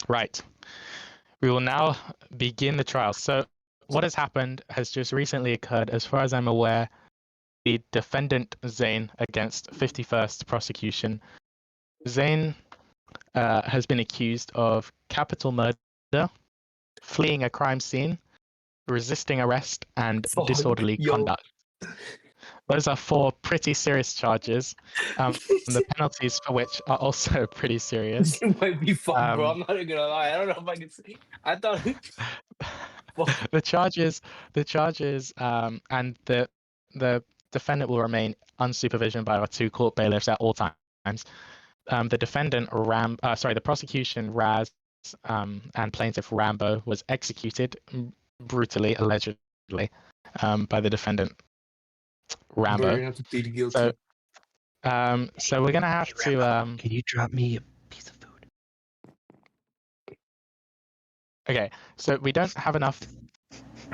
Right. We will now begin the trial. So, what has happened has just recently occurred. As far as I'm aware, the defendant Xane against 51st prosecution. Xane has been accused of capital murder, fleeing a crime scene, resisting arrest, and Fuck, disorderly yo. conduct. Those are 4 pretty serious charges. The penalties for which are also pretty serious. It might be fun, bro. I'm not even gonna lie. I don't know if I can say. I thought. the charges, and the defendant will remain unsupervision by our 2 court bailiffs at all times. The defendant the prosecution Raz and plaintiff Rambo was executed brutally, allegedly, by the defendant Bro, Rambo. you're gonna have to plead guilty. So we're gonna have to. Can you drop me a piece of food? Okay, so we don't have enough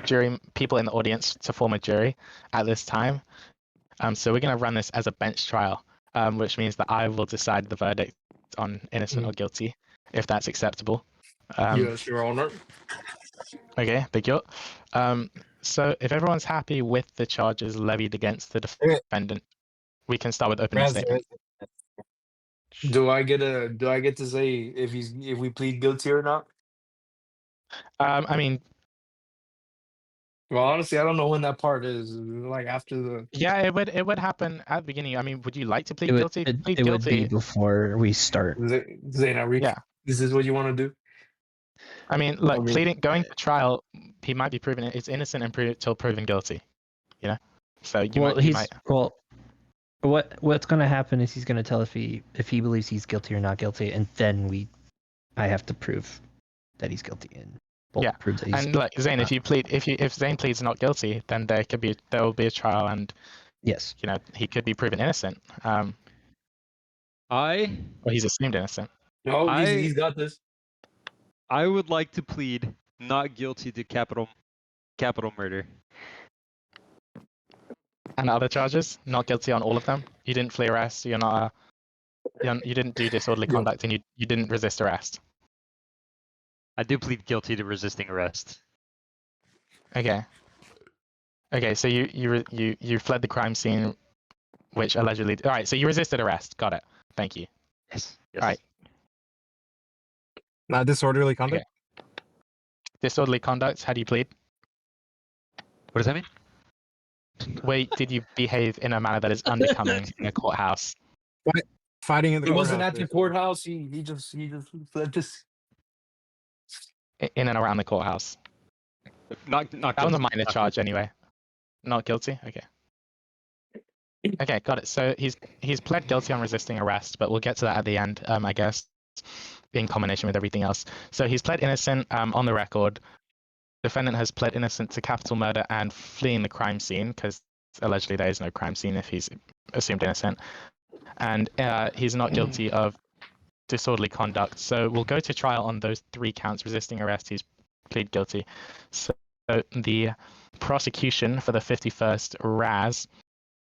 jury people in the audience to form a jury at this time. So we're gonna run this as a bench trial, which means that I will decide the verdict on innocent or guilty, if that's acceptable. Yes, Your Honor. Okay, thank you. So if everyone's happy with the charges levied against the defendant, we can start with opening statement. Do I get to say if we plead guilty or not? I mean, Well, honestly, I don't know when that part is. Like after the. yeah, it would happen at the beginning. I mean, would you like to plead It would, guilty? Plead it would guilty. be before we start. Zane, Yeah. This is what you want to do? I mean, look, Okay. going to trial, he might be proven it's innocent until proven guilty. You know, so you might. Well, what's going to happen is he's going to tell if he believes he's guilty or not guilty, and then I have to prove that he's guilty and prove that he's. And like Xane, if Xane pleads not guilty, then there will be a trial, and yes, you know, he could be proven innocent. Or he's assumed innocent. No, he's got this. I would like to plead not guilty to capital murder. And other charges, not guilty on all of them. You didn't flee arrest. You didn't do disorderly conduct, and you didn't resist arrest. I do plead guilty to resisting arrest. Okay. So you fled the crime scene, which allegedly. All right. So you resisted arrest. Got it. Thank you. Yes. All right. Not disorderly conduct. Okay. Disorderly conduct. How do you plead? What does that mean? Wait, did you behave in a manner that is unbecoming in a courthouse? What? Fighting in the courthouse. He wasn't at the courthouse. He just fled this. In and around the courthouse. Not that was a minor charge anyway. Not guilty. Okay. Okay, got it. So he's pled guilty on resisting arrest, but we'll get to that at the end, I guess, in combination with everything else. So he's pled innocent on the record. Defendant has pled innocent to capital murder and fleeing the crime scene, because allegedly there is no crime scene if he's assumed innocent. And he's not guilty of disorderly conduct. So we'll go to trial on those 3 counts. Resisting arrest, he's plead guilty. So the prosecution for the 51st Raz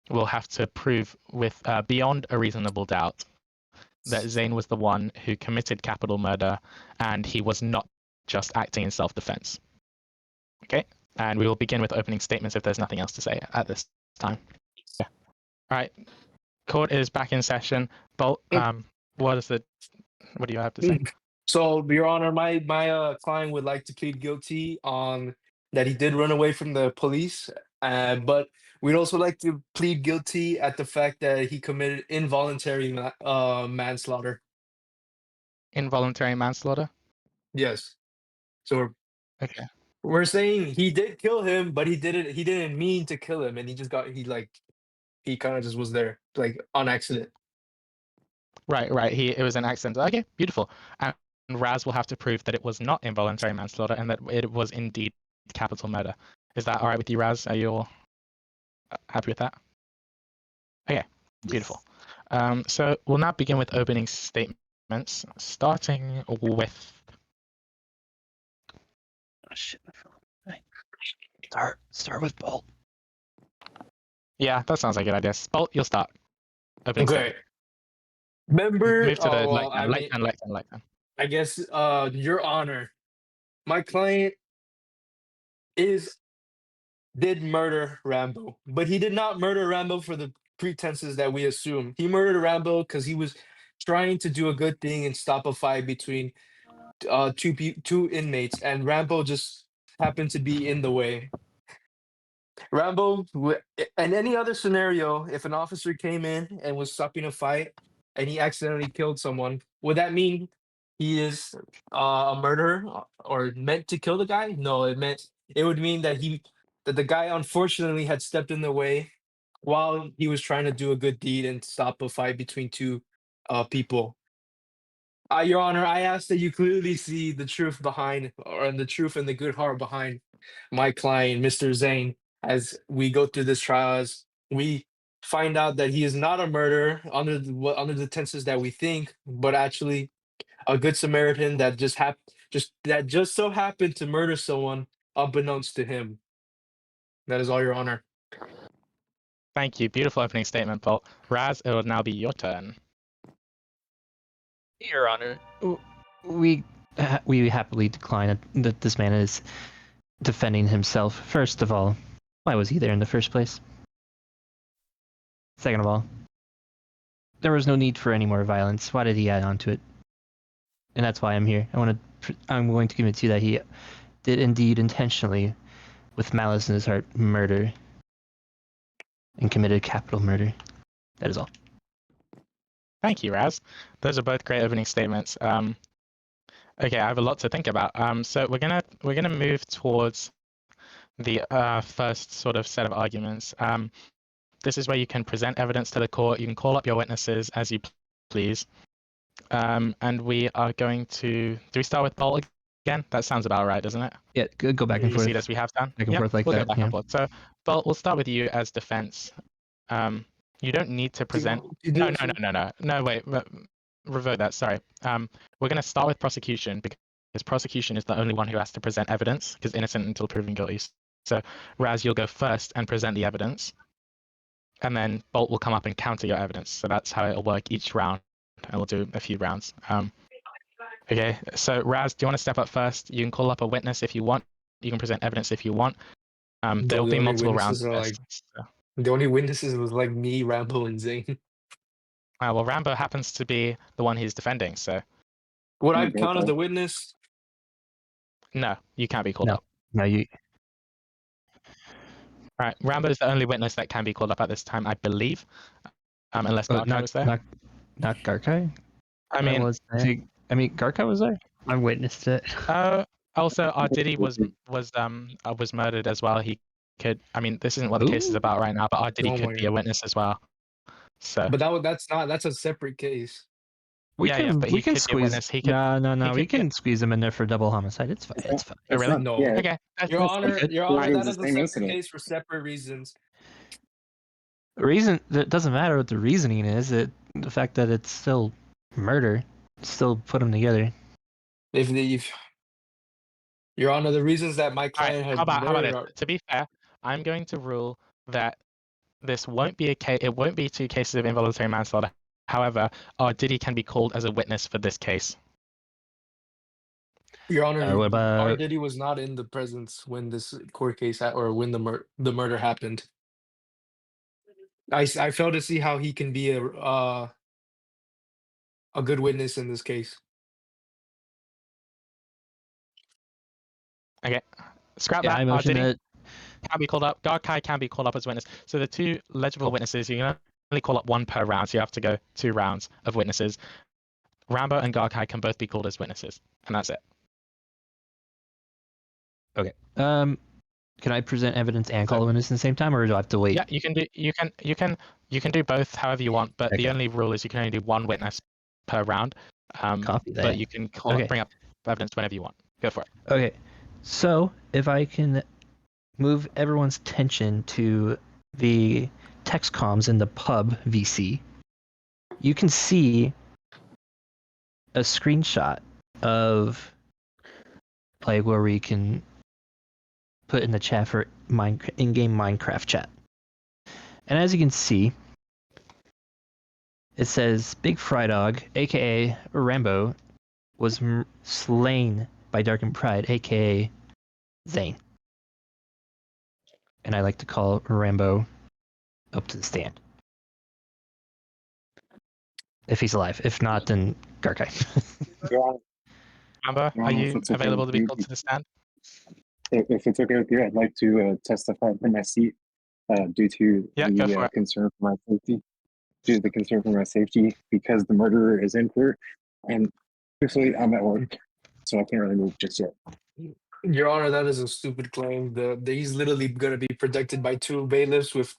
will have to prove with beyond a reasonable doubt that Xane was the one who committed capital murder, and he was not just acting in self-defense. Okay, and we will begin with opening statements if there's nothing else to say at this time. Yeah. All right, court is back in session. Bolt, what do you have to say? So, Your Honor, my client would like to plead guilty on that he did run away from the police, but we'd also like to plead guilty at the fact that he committed involuntary manslaughter. Involuntary manslaughter? Yes. So we're saying he did kill him, but he didn't mean to kill him, and he kind of just was there, like, on accident. Right. It was an accident. Okay, beautiful. And Raz will have to prove that it was not involuntary manslaughter and that it was indeed capital murder. Is that all right with you, Raz? Are you all happy with that? Okay, beautiful. So we'll now begin with opening statements, starting with. Oh shit, my phone. Right. Start with Bolt. Yeah, that sounds like a good idea. Bolt, you'll start. Okay. Remember, move to the light hand. I guess, Your Honor, my client did murder Rambo, but he did not murder Rambo for the pretenses that we assume. He murdered Rambo because he was trying to do a good thing and stop a fight between two inmates, and Rambo just happened to be in the way. In any other scenario, if an officer came in and was stopping a fight and he accidentally killed someone, would that mean he is a murderer or meant to kill the guy? No, it would mean that the guy unfortunately had stepped in the way while he was trying to do a good deed and stop a fight between two people. Your Honor, I ask that you clearly see the truth behind, or the truth and the good heart behind my client, Mr. Xane, as we go through this trial, as we find out that he is not a murderer under the tenses that we think, but actually a good Samaritan that just so happened to murder someone unbeknownst to him. That is all, Your Honor. Thank you. Beautiful opening statement, Bolt. Raz, it will now be your turn. Your Honor, we happily decline that this man is defending himself. First of all, why was he there in the first place? Second of all, there was no need for any more violence. Why did he add on to it? And that's why I'm here. I'm going to convince you that he did indeed intentionally, with malice in his heart, murder and committed capital murder. That is all. Thank you, Raz. Those are both great opening statements. Okay, I have a lot to think about. So we're gonna move towards the first sort of set of arguments. This is where you can present evidence to the court. You can call up your witnesses as you please. And we are going to. Do we start with Bolt again? That sounds about right, doesn't it? Yeah, go back and You forth. see this we have done? Back and Yeah, forth like we'll that. go back and forth. So, Bolt, we'll start with you as defense. You don't need to present. No, wait. Revert that. Sorry. We're going to start with prosecution because prosecution is the only one who has to present evidence because innocent until proven guilty. So, Raz, you'll go first and present the evidence, and then Bolt will come up and counter your evidence. So that's how it'll work each round, and we'll do a few rounds. Okay. So, Raz, do you want to step up first? You can call up a witness if you want. You can present evidence if you want. There'll be multiple rounds. The only witnesses was like me, Rambo, and Xane. Well, Rambo happens to be the one he's defending, so. Would I count as the witness? No, you can't be called up. No, you. All right, Rambo is the only witness that can be called up at this time, I believe, unless Garkai was there. Not Garkai. I mean, Garkai was there. I witnessed it. Also, Arditi was murdered as well. He could. I mean, this isn't what the case is about right now, but Arditi could be a witness as well. So. But that's a separate case. We can squeeze. No. We can squeeze him in there for double homicide. It's fine. It's fine. Oh, really? No. Yeah. Okay. Your Honor, that is a separate incident. case for separate reasons. The reason that doesn't matter what the reasoning is. The fact that it's still murder, still put them together. If Your Honor, the reasons that my client how about this? To be fair, I'm going to rule that this won't be a case. It won't be two cases of involuntary manslaughter. However, Arditi can be called as a witness for this case. Your Honor, what about... Arditi was not in the presence when this court case or when the murder happened. I fail to see how he can be a good witness in this case. Okay, scrap that. I motion that can be called up. Garkai can be called up as witness. So the two legible witnesses, you can only call up one per round, so you have to go 2 rounds of witnesses. Rambo and Garkai can both be called as witnesses, and that's it. Okay. Can I present evidence and call a witness at the same time, or do I have to wait? Yeah, you can do both however you want, but the only rule is you can only do 1 witness per round. Copy that. But you can bring up evidence whenever you want. Go for it. Okay. So if I can move everyone's attention to the text comms in the pub VC, you can see a screenshot of like where we can put in the chat for in-game Minecraft chat. And as you can see, it says Big Fry Dog, aka Rambo, was slain by Darkened Pride, aka Xane. And I like to call Rambo up to the stand. If he's alive. If not, then Garkai. Rambo, are if you it's okay available to with be you, called to the stand? if it's okay with you, I'd like to testify from my seat due to Yeah, go for the it. concern for my safety. Due to the concern for my safety, because the murderer is in here, and truthfully, I'm at work, so I can't really move just yet. Your Honor, that is a stupid claim. He's literally going to be protected by two bailiffs with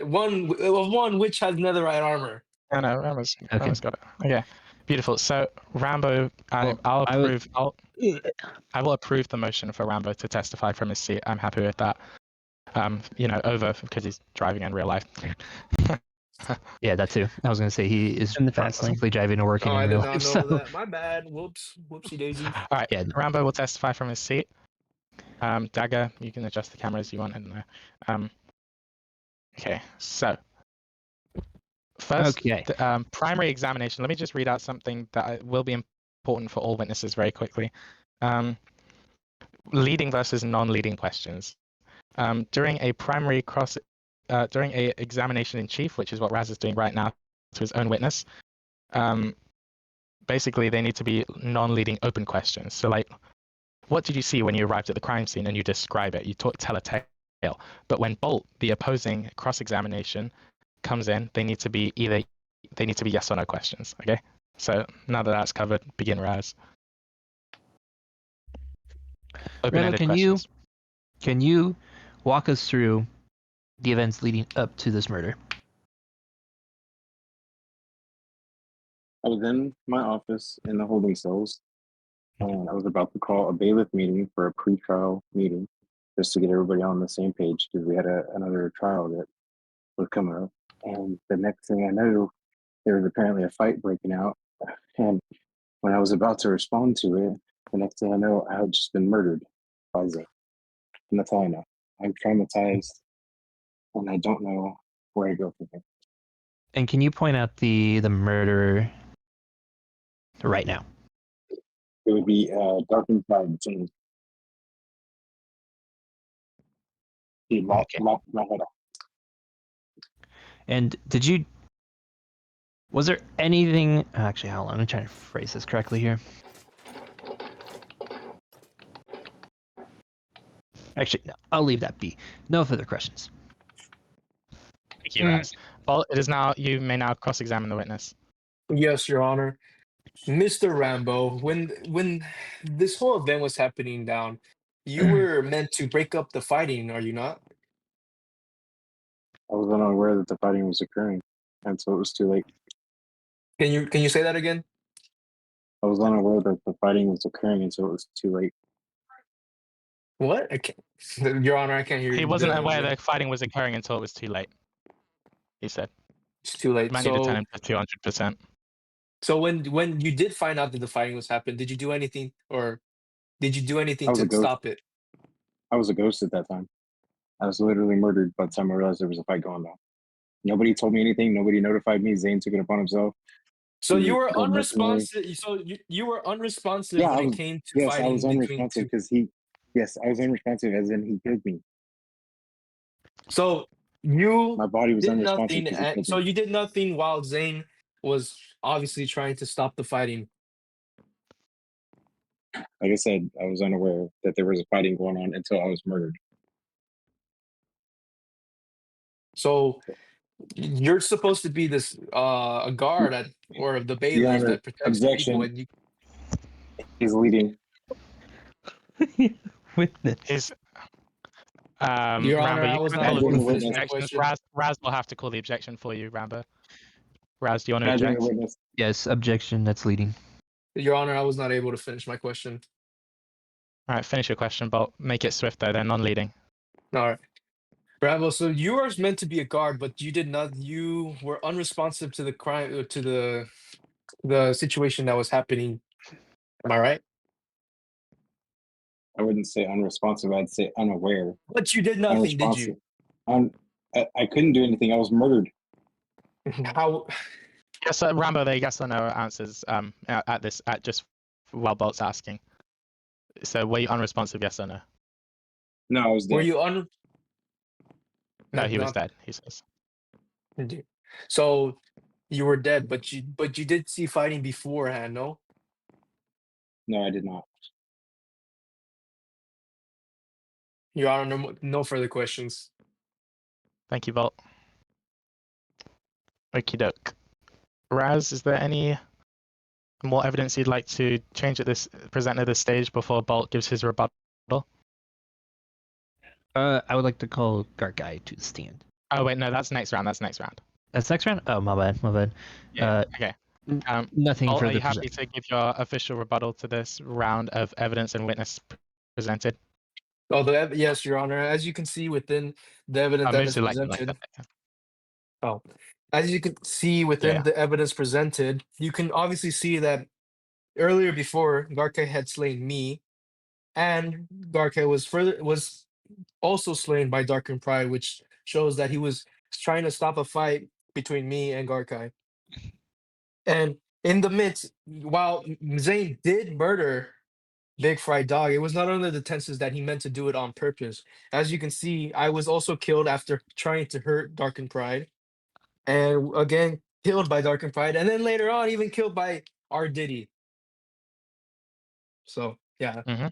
one which has netherite armor. No, Rambo's Okay. got it. Okay, beautiful. So Rambo, Well, I'll I would- approve. I will approve the motion for Rambo to testify from his seat. I'm happy with that. Over because he's driving in real life. Yeah, that too. I was gonna say he is In the fast lane. simply driving to work Oh, in I real did not life. know So that. My bad. Whoops. Whoopsie daisy. All right, Yeah. Rambo will testify from his seat. Dagger, you can adjust the camera as you want. I don't know. Okay, so first, Okay. the primary examination. Let me just read out something that will be important for all witnesses very quickly. Leading versus non-leading questions. During a examination in chief, which is what Raz is doing right now to his own witness, basically they need to be non-leading open questions. So like, what did you see when you arrived at the crime scene, and you describe it, you tell a tale. But when Bolt, the opposing cross-examination, comes in, they need to be yes or no questions. Okay, so now that that's covered, begin Raz. Open-ended Rambo, questions. can you walk us through the events leading up to this murder? I was in my office in the holding cells, and I was about to call a bailiff meeting for a pre-trial meeting, just to get everybody on the same page, because we had another trial that was coming up. And the next thing I knew, there was apparently a fight breaking out. And when I was about to respond to it, the next thing I know, I had just been murdered by Xane. And that's all I know. I'm traumatized, and I don't know where to go from here. And can you point out the murderer right now? It would be Darkened Pride Xane. He lopped my head off. And was there anything, actually, hold on, I'm trying to phrase this correctly here. Actually, no, I'll leave that be. No further questions. Thank you, Raz. Well, it is now. You may now cross-examine the witness. Yes, Your Honor. Mr. Rambo, when this whole event was happening down, you were meant to break up the fighting, are you not? I was unaware that the fighting was occurring, and so it was too late. Can you say that again? I was unaware that the fighting was occurring, and so it was too late. What? I can't, Your Honor, I can't hear you. He wasn't aware Yeah. that fighting was occurring until it was too late. He said. It's too late. Might need to turn him to 200%. So when you did find out that the fighting was happening, did you do anything, or did you do anything I was a to ghost. stop it? I was a ghost at that time. I was literally murdered by the time I realized there was a fight going on. Nobody told me anything. Nobody notified me. Xane took it upon himself. So He you were called mercenary. unresponsive. So you were unresponsive Yeah, when I it was. came to Yes, I fighting was between unresponsive two. because he. Yes, I was unresponsive as in he killed me. So you My body was did unresponsive nothing. because he killed So me. you did nothing while Xane was obviously trying to stop the fighting. Like I said, I was unaware that there was a fighting going on until I was murdered. So you're supposed to be this a guard or the Your bailiff Honor, that protects the people, objection. and you. He's leading. Witness. His Your Honor, Rambo, I you was can not call able Adding to a finish witness. my objections. question. Raz will have to call the objection for you, Rambo. Raz, do you want to Adding a object? witness. Yes, objection, that's leading. Your Honor, I was not able to finish my question. All right, finish your question, but make it swift though. They're non-leading. All right. Bravo. So you are meant to be a guard, but you did not. You were unresponsive to the crime, to the situation that was happening. Am I right? I wouldn't say unresponsive. I'd say unaware. But you did nothing, did you? Unresponsive. I couldn't do anything. I was murdered. How? Yes, Rambo. They yes or no answers. At just while Bolt's asking. So were you unresponsive? Yes or no? No, I was Were dead. you on? No, he was Not- dead. He says. So you were dead, but you did see fighting beforehand, no? No, I did not. Your Honor, no further questions. Thank you, Bolt. Okie doke. Raz, is there any more evidence you'd like to present at this stage before Bolt gives his rebuttal? I would like to call Garguy to the stand. Oh wait, no, that's next round. That's next round. That's next round? Oh, my bad, my bad. Okay. Nothing Bolt, are further you happy present. to give your official rebuttal to this round of evidence and witness presented? Oh, yes, Your Honor. As you can see within the evidence that is Mostly like presented. that. Oh, as you can see within the evidence presented, you can obviously see that earlier before Garke had slain me, and Garke was also slain by Darken Pride, which shows that he was trying to stop a fight between me and Garkai. And in the midst, while Xane did murder Big Fried Dog, it was not under the tenses that he meant to do it on purpose. As you can see, I was also killed after trying to hurt Darken Pride, and again killed by Darken Pride, and then later on even killed by R Diddy. So yeah. Mhm.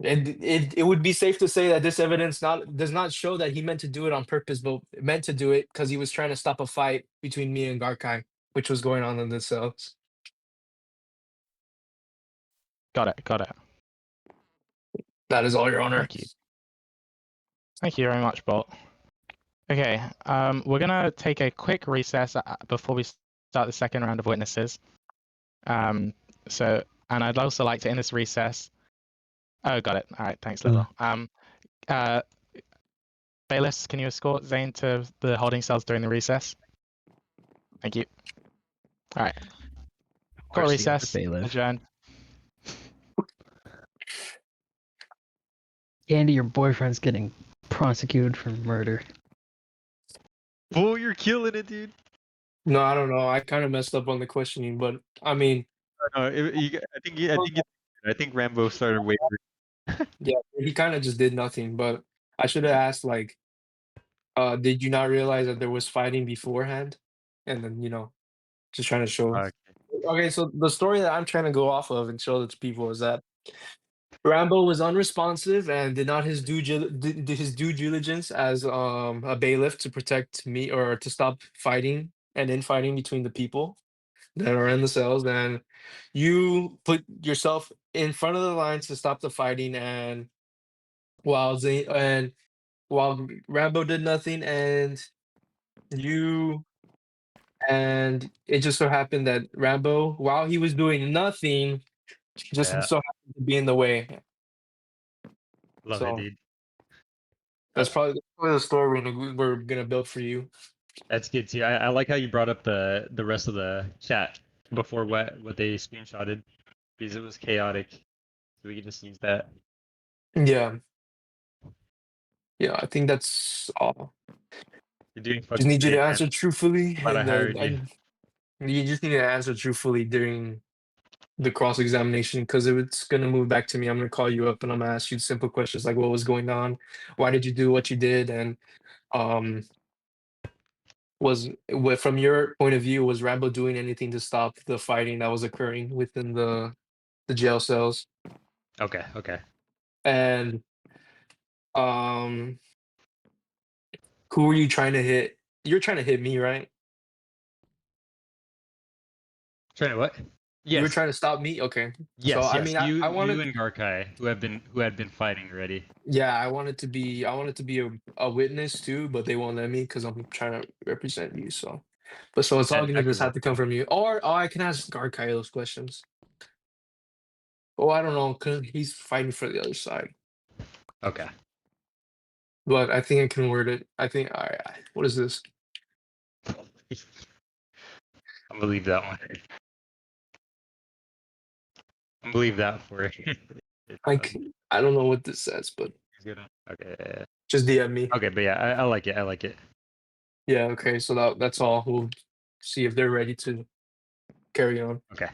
And it would be safe to say that this evidence does not show that he meant to do it on purpose, but meant to do it because he was trying to stop a fight between me and Garkai, which was going on in the cells. Got it. That is all, Your Honor. Thank you. Thank you very much, Bolt. Okay, we're gonna take a quick recess before we start the second round of witnesses. And I'd also like to, in this recess. Oh, got it. All right, thanks, Liberal. Bailiffs, can you escort Xane to the holding cells during the recess? Thank you. All right. Court Mercy of the recess. bailiff. Adjourned. Andy, your boyfriend's getting prosecuted for murder. Oh, you're killing it, dude. No, I don't know. I kind of messed up on the questioning, but I mean, I think Rambo started wavering. yeah, he kind of just did nothing. But I should have asked, like, did you not realize that there was fighting beforehand? And then, just trying to show. Okay. Okay, so the story that I'm trying to go off of and show it to people is that Rambo was unresponsive and did not his due diligence as a bailiff to protect me or to stop fighting and infighting between the people that are in the cells. And you put yourself in front of the lines to stop the fighting, and while Rambo did nothing, and it just so happened that Rambo, while he was doing nothing, just Yeah. so happened to be in the way. Love So it, dude. that's probably the story we're gonna build for you. That's good too. I like how you brought up the rest of the chat before what they screenshotted because it was chaotic. So we can just use that. Yeah. Yeah, I think that's all. You're doing Just fucking need you great, to man. answer truthfully, Glad I hired you. and you just need to answer truthfully during the cross examination, because if it's gonna move back to me, I'm gonna call you up and I'm gonna ask you simple questions like what was going on, why did you do what you did, and from your point of view, was Rambo doing anything to stop the fighting that was occurring within the jail cells? Okay. And who were you trying to hit? You're trying to hit me, right? Trying to what? You were Yes. trying to stop me? Okay. So Yes. I mean, You I wanted, and Garkai who had been fighting already. yeah, I wanted to be a witness too, but they won't let me because I'm trying to represent you. So it's all That gonna could just have work. to come from you, or I can ask Garkai those questions. Oh, I don't know, cause he's fighting for the other side. Okay. But I think I can word it. I think, all right, what is this? I'm gonna leave that one. I'm gonna leave that for it. I don't know what this says, but Okay. just DM me. Okay, but yeah, I like it. I like it. Yeah, okay, so that's all. We'll see if they're ready to carry on. Okay.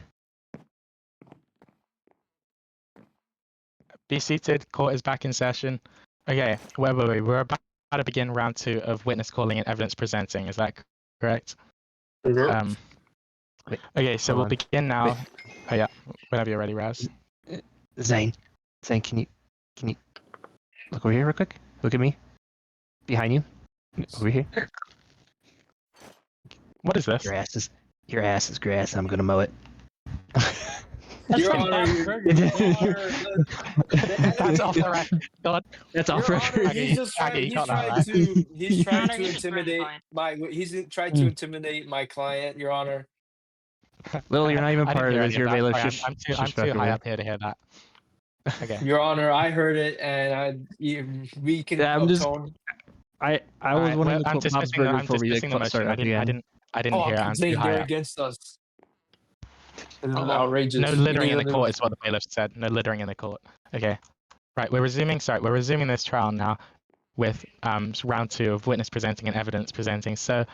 Be seated. Court is back in session. Okay, where were we? We're about to begin round 2 of witness calling and evidence presenting. Is that correct? Yep. Wait, Okay, so hold we'll on. begin now. Oh yeah, whenever you're ready, Raz. Xane, can you look over here real quick? Look at me. Behind you. Over here. What is this? Your ass is grass. I'm gonna mow it. Your Honor, That's off the record. God. That's off Your record. Honor, he's just Aggie, trying. you He's got that trying right. to. He's trying Honor, to you just intimidate fine. my. He's trying to intimidate my client. Your Honor. Lil, you're not even I didn't part of hear this. any Your of that. bailiff. Sorry, I'm too high up here to hear that. Okay. Your Honor, I heard it, and we can Yeah, I'm just- atone. I was Alright, wanting well, to I'm put Bob's dismissing the, Burger I'm before we dismissing the motion. start I up again. didn't hear it. I'm too Zane, high they're up. against us. This is Oh, outrageous. no You littering need in the to- court is what the bailiff said. No littering in the court. Okay. Right, we're resuming this trial now with round 2 of witness presenting and evidence presenting. So,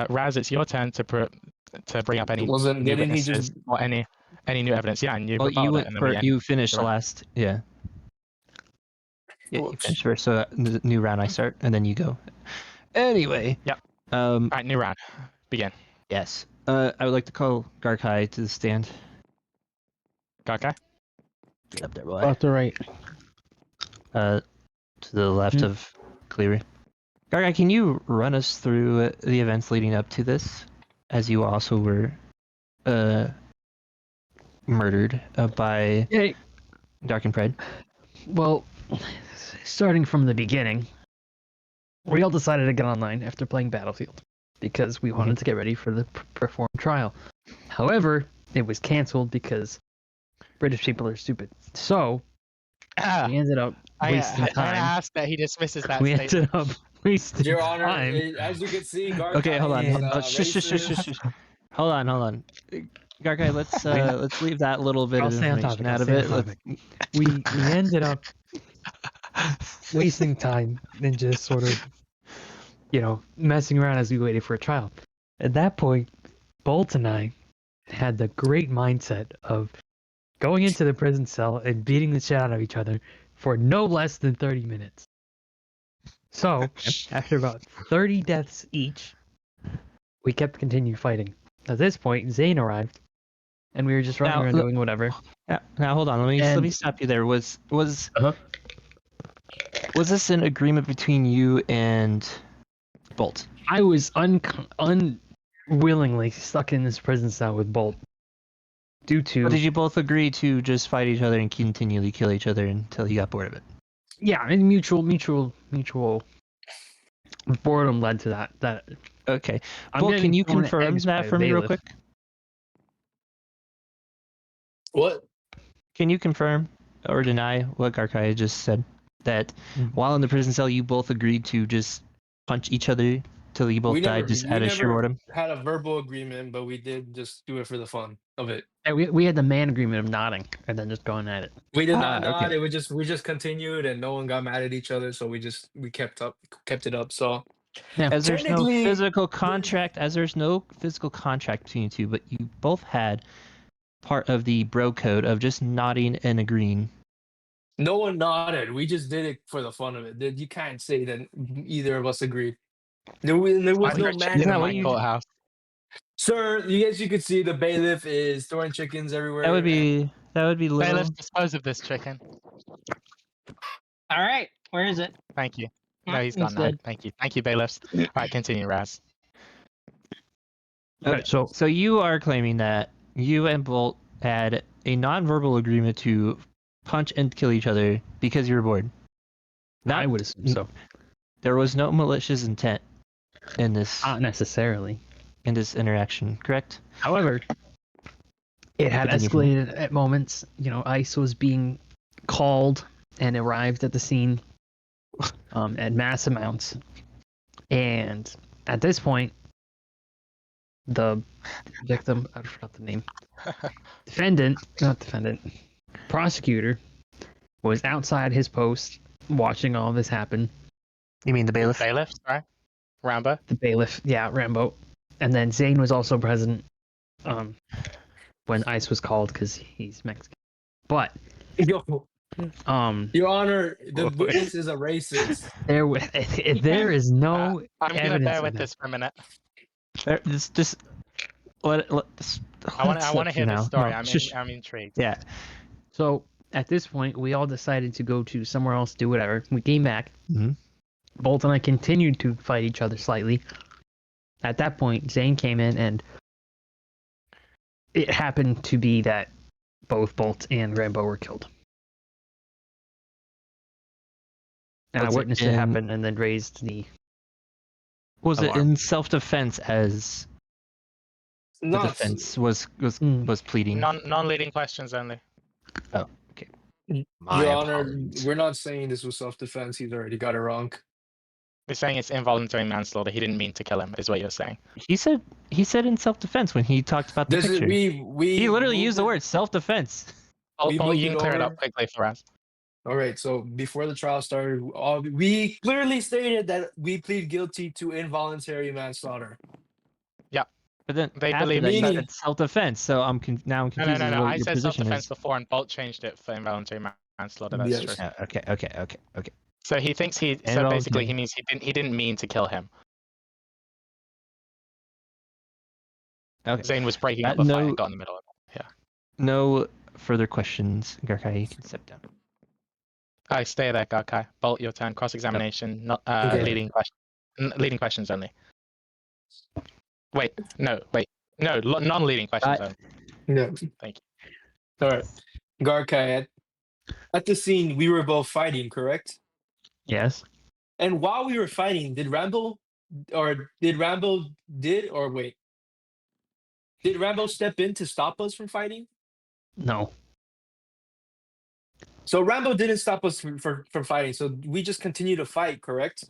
Raz, it's your turn to bring up any Wasn't new didn't he witnesses just? or any new evidence. Yeah, and you Well, you rebutted it, went and then we for, end. you finished the round. last. Yeah. Yeah, you Whoops. finished first. So the new round I start, and then you go. Anyway. Yep. All Alright, new round. Begin. Yes. I would like to call Garkai to the stand. Okay. Get up there, boy. Left or right? To the left of Cleary. Garkai, can you run us through the events leading up to this, as you also were murdered by Dark and Pride? Well, starting from the beginning, we all decided to get online after playing Battlefield because we wanted to get ready for the perform trial. However, it was canceled because British people are stupid. So we ended up wasting I time. asked that he dismisses that We statement. ended up wasting Your Honor, time. as you can see, Garkai Okay, hold on. is, Hold on. Shush. racist. Hold on. Garkai, let's leave that little bit I'll of stay on information topic. out I'll of stay it. on topic. We ended up wasting time and just sort of, messing around as we waited for a trial. At that point, Bolt and I had the great mindset of going into the prison cell and beating the shit out of each other for no less than 30 minutes. So, after about 30 deaths each, we kept continuing fighting. At this point, Xane arrived, and we were just running Now, around doing whatever. Now hold on. Let And- me stop you there. Was Uh-huh. was this an agreement between you and Bolt? I was unwillingly stuck in this prison cell with Bolt due to Or did you both agree to just fight each other and continually kill each other until you got bored of it? and mutual boredom led to that. Okay. I'm Bolt, getting can you thrown confirm eggs by that a for me real bailiff. quick? What? Can you confirm or deny what Garkai just said? That while in the prison cell, you both agreed to just punch each other till you both died, just out of sheer boredom? Had a verbal agreement, but we did just do it for the fun of it. And we had the man agreement of nodding and then just going at it. We did not Ah, nod. okay. It was just we just continued, and no one got mad at each other. So we kept it up. So As there's no Technically- physical contract, between you two, but you both had part of the bro code of just nodding and agreeing. no one nodded. We just did it for the fun of it. You can't say that either of us agreed. There was no Chicken man in that what my you- courthouse. Sir, as you can see, the bailiff is throwing chickens everywhere. That would be little. Bailiff, dispose of this chicken. All right, where is it? Thank you. Oh, No, he's gone he's now. dead. Thank you, bailiffs. All right, continue, Raz. Okay, so you are claiming that you and Bolt had a non-verbal agreement to punch and kill each other because you were bored. I would assume so. There was no malicious intent in this Not necessarily. interaction, correct? However, it had Continue. escalated at moments. ICE was being called and arrived at the scene at mass amounts. And at this point, the victim, I forgot the name, prosecutor was outside his post watching all this happen. You mean the bailiff? Bailiff, sorry. Rambo. The bailiff, yeah, Rambo. And then Xane was also present when ICE was called because he's Mexican. But Yo, Your Honor, the Wait. witness is a racist. There is no I'm gonna evidence bear of with that. this for a minute. Just let's I want to sit hear for this now. story. No, I'm intrigued. yeah. So at this point, we all decided to go to somewhere else, do whatever. We came back. Bolt and I continued to fight each other slightly. At that point, Xane came in, and it happened to be that both Bolt and Rambo were killed. And Was I it witnessed it in- happen, and then raised the. Was it Alarm. in self-defense as the Not defense was pleading? Non-leading questions only. My Your Honor, apologies. we're not saying this was self-defense. He's already got it wrong. You're saying it's involuntary manslaughter. He didn't mean to kill him, is what you're saying. He said in self-defense when he talked about the This is picture. we. He literally moved used the it- word self-defense. We Bolt, moved you it can clear it up over. quickly for us. All right. So before the trial started, we clearly stated that we plead guilty to involuntary manslaughter. But then They after believe that, you me. said self-defense. So I'm now I'm No, confused as to no. what I your said position self-defense is. before, and Bolt changed it for involuntary manslaughter. That's Yes. true. Okay. So he thinks he. And So basically, okay. he means he didn't mean to kill him. Okay. Zane was breaking up the fight no, and got in the middle of it. Yeah. no further questions. Garkai, you can step down. I stay there, Garkai. Bolt, your turn. Cross-examination, not Okay. leading questions only. Wait, no, non-leading questions only. Yeah. Thank All right. Garkai, at the scene, we were both fighting, correct? Yes. And while we were fighting, did Rambo did Rambo step in to stop us from fighting? No. So Rambo didn't stop us from fighting. So we just continue to fight, correct?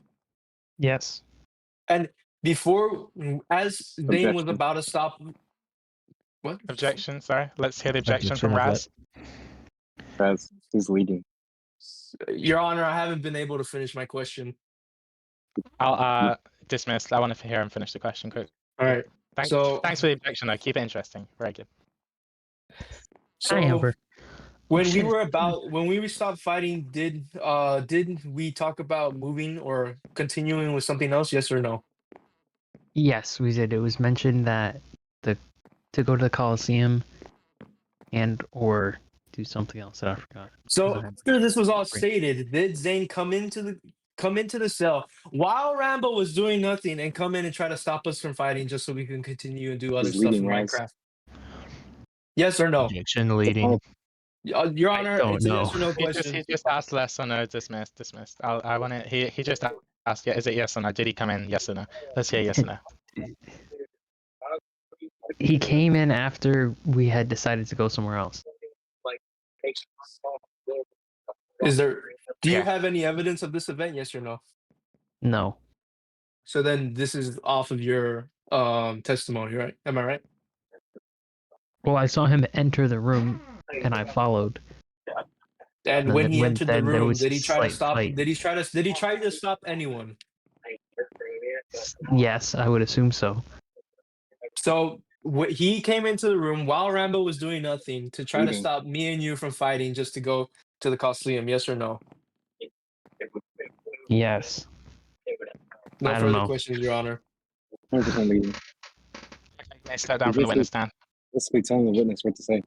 Yes. And before, as Xane was Objection. about to stop, what? Objection, sorry. Let's hear the objection from Objection Raz. As he's leading. Your Honor, I haven't been able to finish my question. I'll dismiss. I want to hear him finish the question quick. All right. Thanks So- thanks for the objection, though. Keep it interesting. Very good. So Hi, Amber. when we Shit. were when we stopped fighting, did we talk about moving or continuing with something else? Yes or no? Yes, we did. It was mentioned that to go to the Coliseum and or do something else that I forgot. So Okay. after this was all Great. stated, did Xane come into the cell while Rambo was doing nothing and come in and try to stop us from fighting just so we can continue and do other He's stuff in leading, Raz. Minecraft? Yes or no? Objection leading. Your Honor, don't it's a know. yes or no He question. just asked less or no. Dismissed. I want to. He just asked. Yeah, is it yes or no? Did he come in? Yes or no? Let's hear yes or no. He came in after we had decided to go somewhere else. Do you Yeah. have any evidence of this event? Yes or no? No. So then this is off of your testimony, right? Am I right? Well, I saw him enter the room, and I followed. And And when then he when- entered the then there room, was did he a try to slight stop? fight. Did he try to stop anyone? Yes, I would assume so. So he came into the room while Rambo was doing nothing to try to Leading. stop me and you from fighting, just to go to the Coliseum. Yes or no? Yes. No I don't further know. questions, Your Honor. 100% leading. May I step down from the witness stand? Basically telling the witness what to say.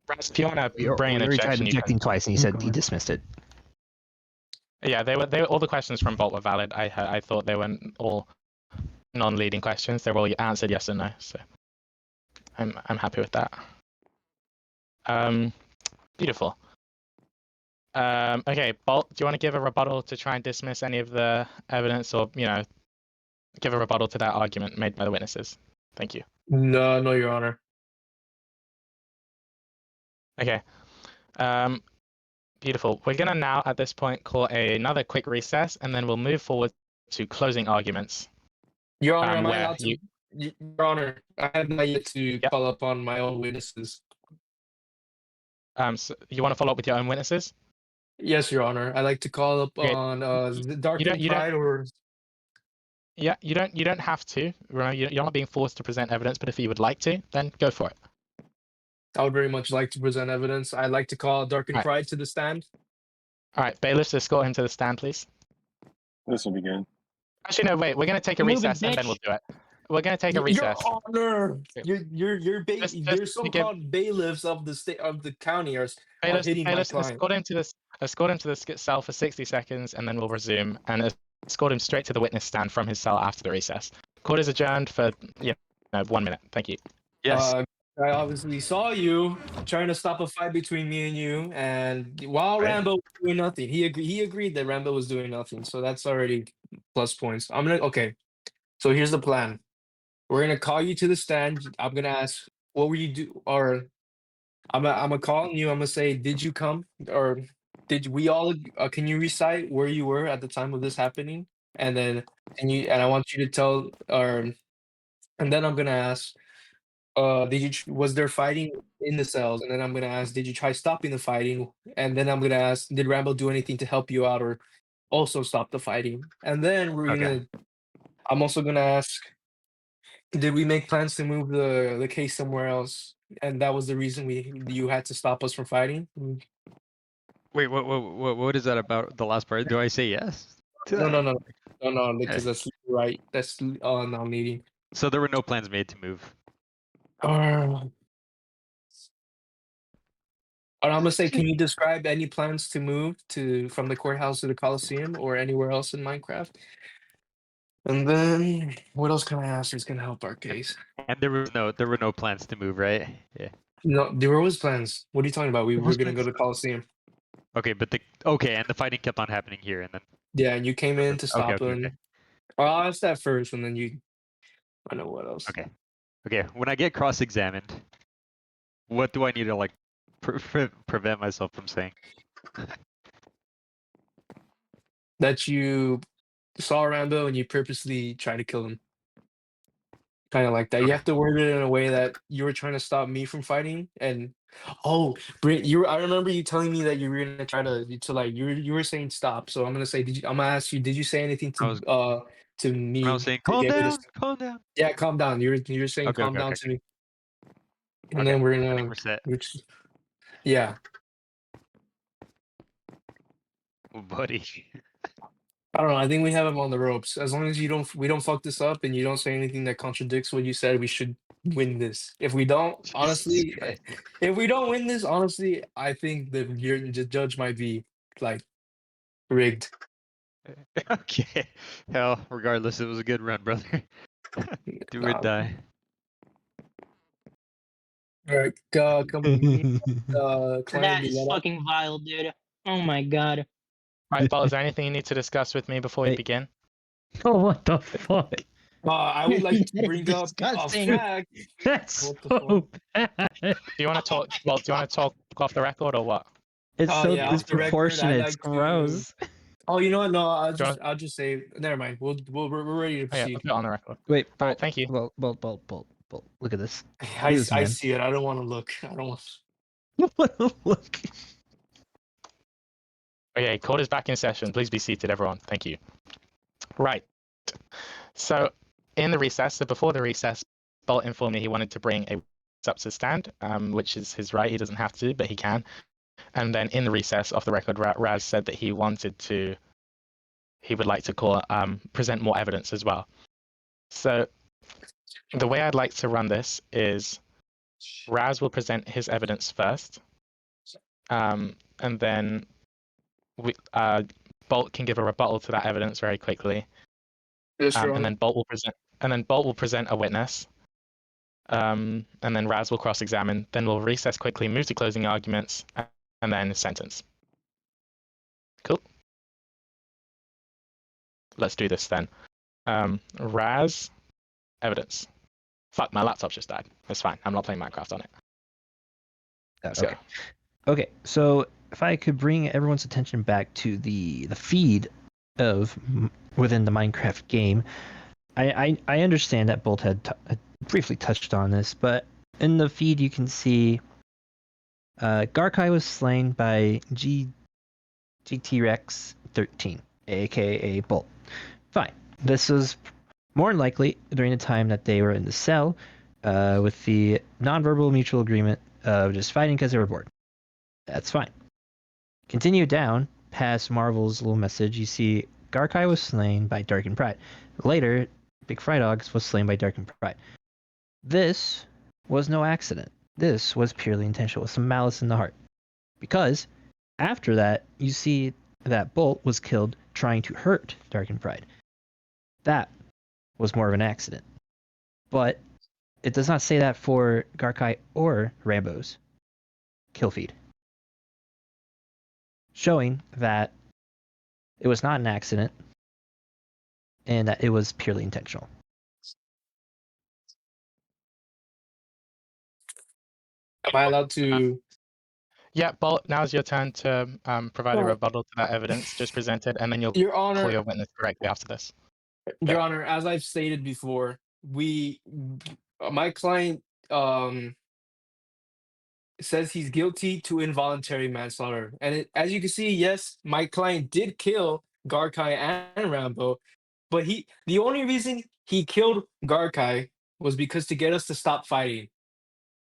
Raz, if you want to We bring an already tried objection, you can. objecting twice, and he said Okay. he dismissed it. Yeah, they were all the questions from Bolt were valid. I thought they were all non-leading questions. They were all answered yes or no. So I'm happy with that. Beautiful. Okay, Bolt, do you want to give a rebuttal to try and dismiss any of the evidence, or give a rebuttal to that argument made by the witnesses? Thank you. No, Your Honor. Okay. Beautiful. We're gonna now at this point call another quick recess, and then we'll move forward to closing arguments. Your Honor, am I where allowed to? Your Honor, I have not yet to Yep. call upon my own witnesses. So you want to follow up with your own witnesses? Yes, Your Honor. I like to call up Okay. on the Dark you don't- Pride or. Yeah, you don't have to. Remember, you're not being forced to present evidence, but if you would like to, then go for it. I would very much like to present evidence. I'd like to call Dark and Right. Pride to the stand. All right, bailiffs, escort him to the stand, please. This will be good. Actually, no, wait. We're gonna take a Move it, recess and then bitch. we'll do it. We're gonna take a Your recess. Honor, Okay. your Just your to so-called bailiffs of the state of the county are hitting my bailiffs, client. escort him to the cell for 60 seconds, and then we'll resume. And escort him straight to the witness stand from his cell after the recess. Court is adjourned for 1 minute. Thank you. Yes. I obviously saw you trying to stop a fight between me and you, and while Right. Rambo was doing nothing, he agreed that Rambo was doing nothing, so that's already plus points. Okay. So here's the plan. We're gonna call you to the stand. I'm gonna ask, what were you do? Or I'm gonna call you. I'm gonna say, did you come? Or did we all? Can you recite where you were at the time of this happening? And then and I want you to tell. And then I'm gonna ask, was there fighting in the cells? And then I'm gonna ask, did you try stopping the fighting? And then I'm gonna ask, did Rambo do anything to help you out or also stop the fighting? And then I'm also gonna ask, did we make plans to move the case somewhere else? And that was the reason you had to stop us from fighting? Wait, what is that about the last part? Do I say yes to that? No, because that's right. That's non-leading. So there were no plans made to move. And I'm gonna say, can you describe any plans to move from the courthouse to the Coliseum or anywhere else in Minecraft? And then what else can I ask that's gonna help our case? And there were no plans to move, right? Yeah. No, there was plans. What are you talking about? We There were was gonna go plans. to the Coliseum. Okay, and the fighting kept on happening here, and then Yeah, and you came in to stop okay. him. I'll ask that first, and then I know what else. Okay. When I get cross-examined, what do I need to like prevent myself from saying? That you saw Rambo and you purposely tried to kill him. Kind of like that. You Okay. have to word it in a way that you were trying to stop me from fighting. And I remember you telling me that you were gonna try you were saying stop. So I'm gonna say, I'm gonna ask you, did you say anything to me? When I was saying to calm get me to down. Yeah, calm down. You're saying Okay, calm okay, down okay. to me. And Okay, then we're I think gonna we're set. yeah. Oh, buddy. I don't know. I think we have him on the ropes. As long as we don't fuck this up and you don't say anything that contradicts what you said, we should win this. If we don't, honestly, I think the judge might be like rigged. Okay. Hell, regardless, it was a good run, brother. Do or die. All right, come client That be is let up. fucking vile, dude. Oh my god. All right, Paul, is there anything you need to discuss with me before we Wait. begin? Oh, what the fuck? I would like to That is bring up a disgusting. fact. That's What the so bad. Do you want to talk? Well, do you want to talk off the record or what? It's so Yeah, off the record, disproportionate. I'd It's like to- gross. Oh, you know what? No, John- I'll just say. Never mind. We're ready to Oh, yeah, proceed. I'll put it on the record. Wait, All right, thank you. Bolt. Look at this. I Look at this, man. see it. I don't want to look. I don't want. Look. Okay, court is back in session. Please be seated, everyone. Thank you. Right. So, in the recess, so before the recess, Bolt informed me he wanted to bring a up to stand, which is his right. He doesn't have to, but he can. And then in the recess, off the record, Raz said that he would like to present more evidence as well. So, the way I'd like to run this is Raz will present his evidence first, and then Bolt can give a rebuttal to that evidence very quickly, and then Bolt will present a witness, and then Raz will cross-examine. Then we'll recess quickly, move to closing arguments, and then sentence. Cool. Let's do this then. Raz, evidence. Fuck, my laptop just died. It's fine. I'm not playing Minecraft on it. Let's go. Okay, so if I could bring everyone's attention back to the feed of within the Minecraft game, I understand that Bolt had briefly touched on this, but in the feed you can see Garkai was slain by GT Rex 13, aka Bolt. Fine. This was more than likely during the time that they were in the cell with the non-verbal mutual agreement of just fighting because they were bored. That's fine. Continue down past Marvel's little message. You see Garkai was slain by Dark and Pride. Later, Big Fry Dogs was slain by Dark and Pride. This was no accident. This was purely intentional, with some malice in the heart. Because after that, you see that Bolt was killed trying to hurt Dark and Pride. That was more of an accident. But it does not say that for Garkai or Rambo's kill feed. Showing that it was not an accident and that it was purely intentional. Am I allowed to? Yeah, Bolt, now's your turn to provide a Well- rebuttal to that evidence just presented, and then you'll Your call Honor, your witness directly after this. Your Yeah. Honor, as I've stated before, my client says he's guilty to involuntary manslaughter, and as you can see, yes, my client did kill Garkai and Rambo, but the only reason he killed Garkai was because to get us to stop fighting,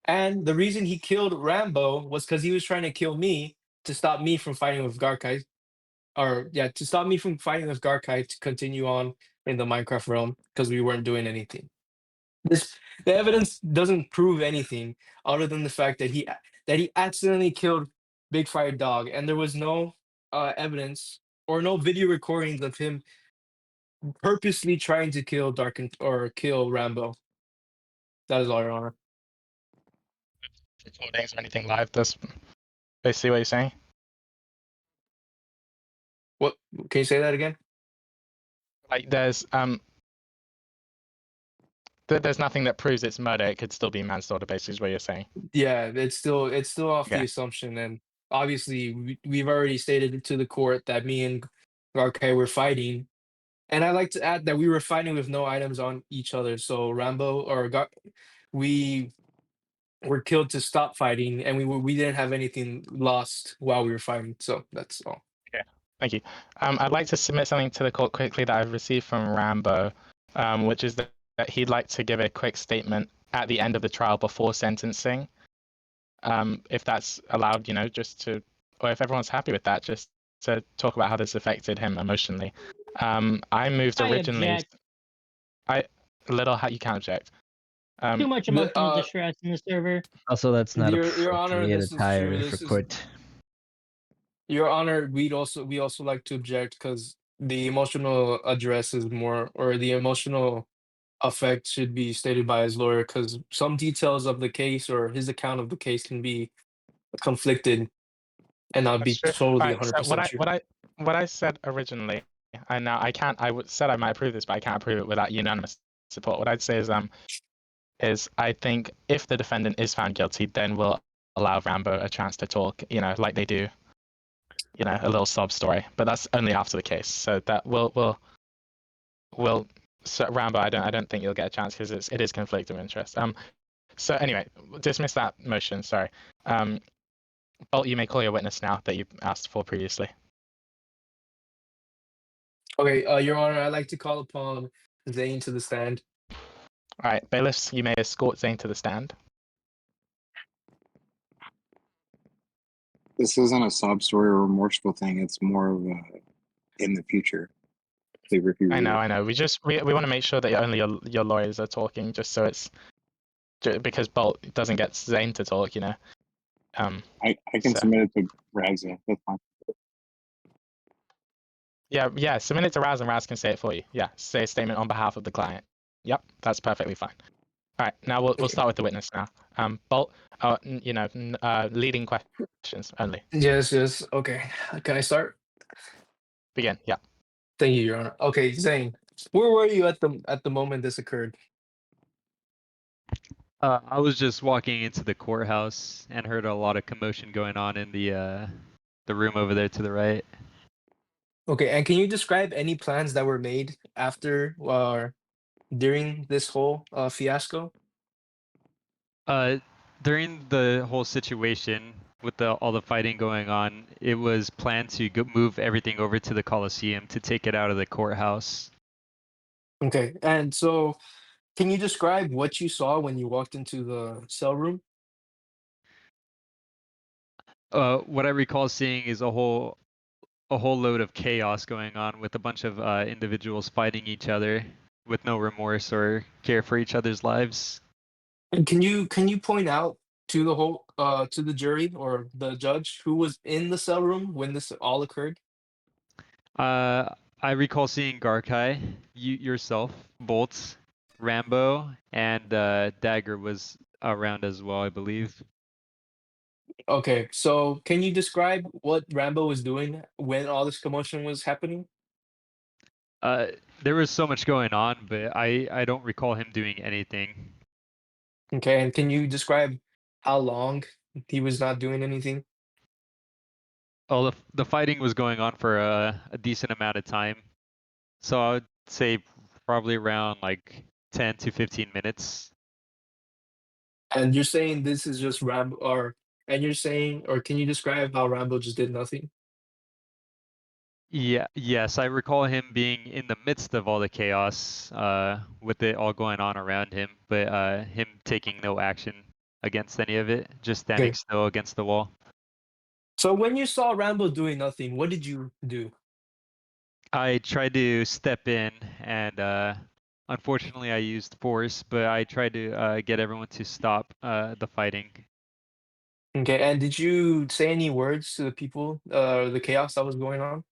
and the reason he killed Rambo was because he was trying to kill me to stop me from fighting with Garkai, or yeah, to stop me from fighting with Garkai to continue on in the Minecraft realm because we weren't doing anything. The evidence doesn't prove anything other than the fact that he accidentally killed Big Fire Dog, and there was no evidence or no video recordings of him purposely trying to kill or kill Rambo. That is all, Your Honor. Recordings or anything live, this basically what you're saying? What? Can you say that again? Like there's nothing that proves it's murder, it could still be manslaughter, basically is what you're saying. Yeah, it's still off the Okay. assumption, and obviously we've already stated to the court that me and Garkai were fighting, and I like to add that we were fighting with no items on each other. So we were killed to stop fighting, and we didn't have anything lost while we were fighting. So that's all. Thank you. I'd like to submit something to the court quickly that I've received from Rambo, which is that he'd like to give a quick statement at the end of the trial before sentencing. If that's allowed, just to, or if everyone's happy with that, just to talk about how this affected him emotionally. I moved I originally. object. You can't object. Too much emotional distress in the server. Also, that's not Your Honor, appropriate this is attire true. for This is court. Your Honor. We also like to object because the emotional address is more, or the emotional effect should be stated by his lawyer, because some details of the case or his account of the case can be conflicted and not be That's true. totally Alright, so 100% true. what I said originally, and now said I might approve this, but I can't approve it without unanimous support. What I'd say is I think if the defendant is found guilty, then we'll allow Rambo a chance to talk, like they do, a little sob story. But that's only after the case. So that we'll so Rambo, I don't think you'll get a chance because it is conflict of interest. So anyway, dismiss that motion. Sorry. Bolt, you may call your witness now that you asked for previously. Okay, Your Honor, I'd like to call upon Xane to the stand. All right, bailiffs, you may escort Xane to the stand. This isn't a sob story or remorseful thing. It's more of a in the future. I know. We want to make sure that only your lawyers are talking, just so it's because Bolt doesn't get Xane to talk, I can submit it to Raza. That's fine. Yeah, submit it to Raz and Raz can say it for you. Yeah, say a statement on behalf of the client. Yep, that's perfectly fine. All right, now we'll start with the witness now. Bolt, leading questions only. Yes. Okay. Can I start? Begin. Yeah. Thank you, Your Honor. Okay, Xane, where were you at the moment this occurred? I was just walking into the courthouse and heard a lot of commotion going on in the room over there to the right. Okay, and can you describe any plans that were made after or during this whole fiasco? During the whole situation with all the fighting going on, it was planned to move everything over to the Coliseum to take it out of the courthouse. Okay, and so can you describe what you saw when you walked into the cell room? What I recall seeing is a whole load of chaos going on with a bunch of individuals fighting each other with no remorse or care for each other's lives. And can you point out to the whole to the jury or the judge who was in the cell room when this all occurred? I recall seeing Garkai, you yourself, Bolts, Rambo, and Dagger was around as well, I believe. Okay, so can you describe what Rambo was doing when all this commotion was happening? There was so much going on, but I don't recall him doing anything. Okay, and can you describe how long he was not doing anything? Oh, the fighting was going on for a decent amount of time, so I would say probably around like 10 to 15 minutes. And you're saying this is just Rambo, or and you're saying, or can you describe how Rambo just did nothing? Yeah, yes, I recall him being in the midst of all the chaos, with it all going on around him, but him taking no action against any of it, just standing Okay. still against the wall. So when you saw Rambo doing nothing, what did you do? I tried to step in, and unfortunately I used force, but I tried to get everyone to stop the fighting. Okay, and did you say any words to the people, the chaos that was going on?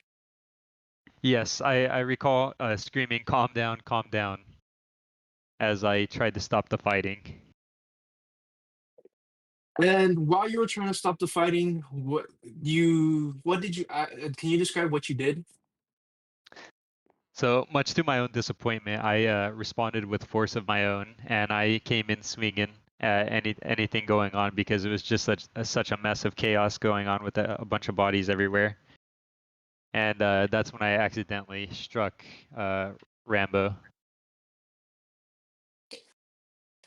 Yes, I recall screaming, calm down," as I tried to stop the fighting. And while you were trying to stop the fighting, what did you can you describe what you did? So, much to my own disappointment, I responded with force of my own, and I came in swinging at anything going on because it was just such a mess of chaos going on with a bunch of bodies everywhere. And that's when I accidentally struck Rambo.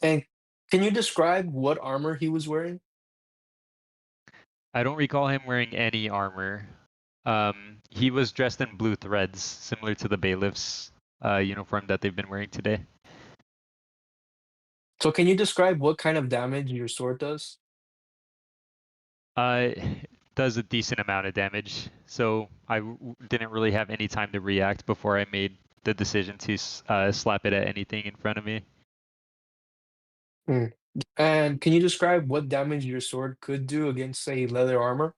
And can you describe what armor he was wearing? I don't recall him wearing any armor. He was dressed in blue threads, similar to the bailiff's uniform that they've been wearing today. So can you describe what kind of damage your sword does? It does a decent amount of damage, so I didn't really have any time to react before I made the decision to slap it at anything in front of me. Hmm. And can you describe what damage your sword could do against, say, leather armor?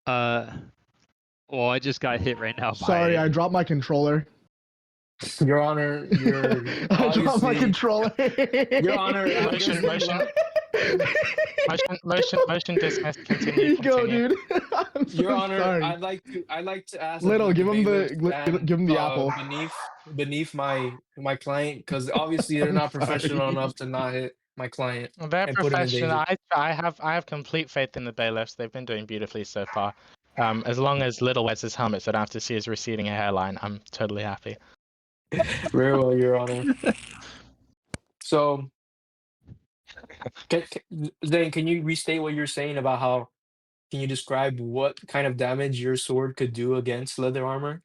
Well, I just got hit right now Sorry, by. I dropped my controller. Your Honor, you're I dropped my obviously. controller. Your Honor, I'm Motion, just gonna motion. allow- Motion dismissed. Here Continue. you go, Continue. dude. I'm Your so Honor, sorry. I'd like to ask Little, that give the him bailiffs the stand give him the apple. beneath my client, because obviously they're I'm not professional sorry. enough to not hit my client They're and put him in professional. danger. I have complete faith in the bailiffs. They've been doing beautifully so far. As long as Little wears his helmet, so I don't have to see his receding hairline, I'm totally happy. Very well, Your Honor. So, Zane, can you restate what you're saying about how? Can you describe what kind of damage your sword could do against leather armor?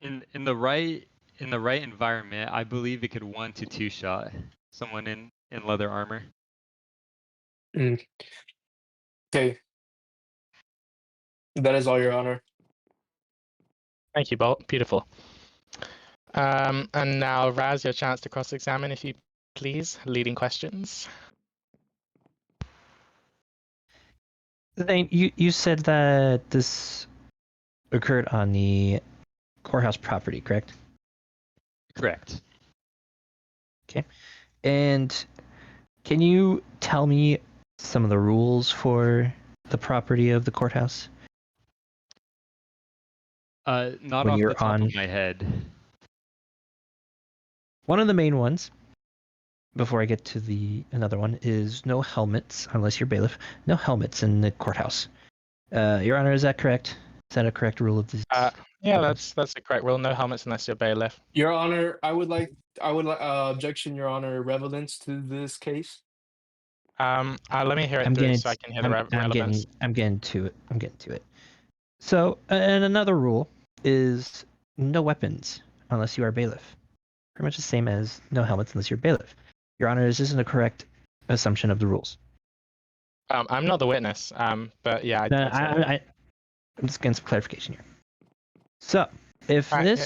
In the right environment, I believe it could 1 to 2 shot someone in leather armor. Mm. Okay, that is all, Your Honor. Thank you, Bolt. Beautiful. And now, Raz, your chance to cross-examine, if you please. Leading questions. Zane, you said that this occurred on the courthouse property, correct? Correct. Okay. And can you tell me some of the rules for the property of the courthouse? Not When off you're the top on- of my head. One of the main ones, before I get to another one, is no helmets, unless you're bailiff. No helmets in the courthouse. Your Honor, is that correct? Is that a correct rule of this? Yeah, that's a correct rule. No helmets unless you're bailiff. Your Honor, I would objection, Your Honor, relevance to this case. Let me hear it I'm through getting, so I can hear the relevance. I'm getting to it. So, and another rule is no weapons unless you are bailiff. Pretty much the same as no helmets unless you're bailiff. Your Honor, is this a correct assumption of the rules? I'm not the witness. But yeah, No, I'd say- I'm just getting some clarification here. So, if Alright,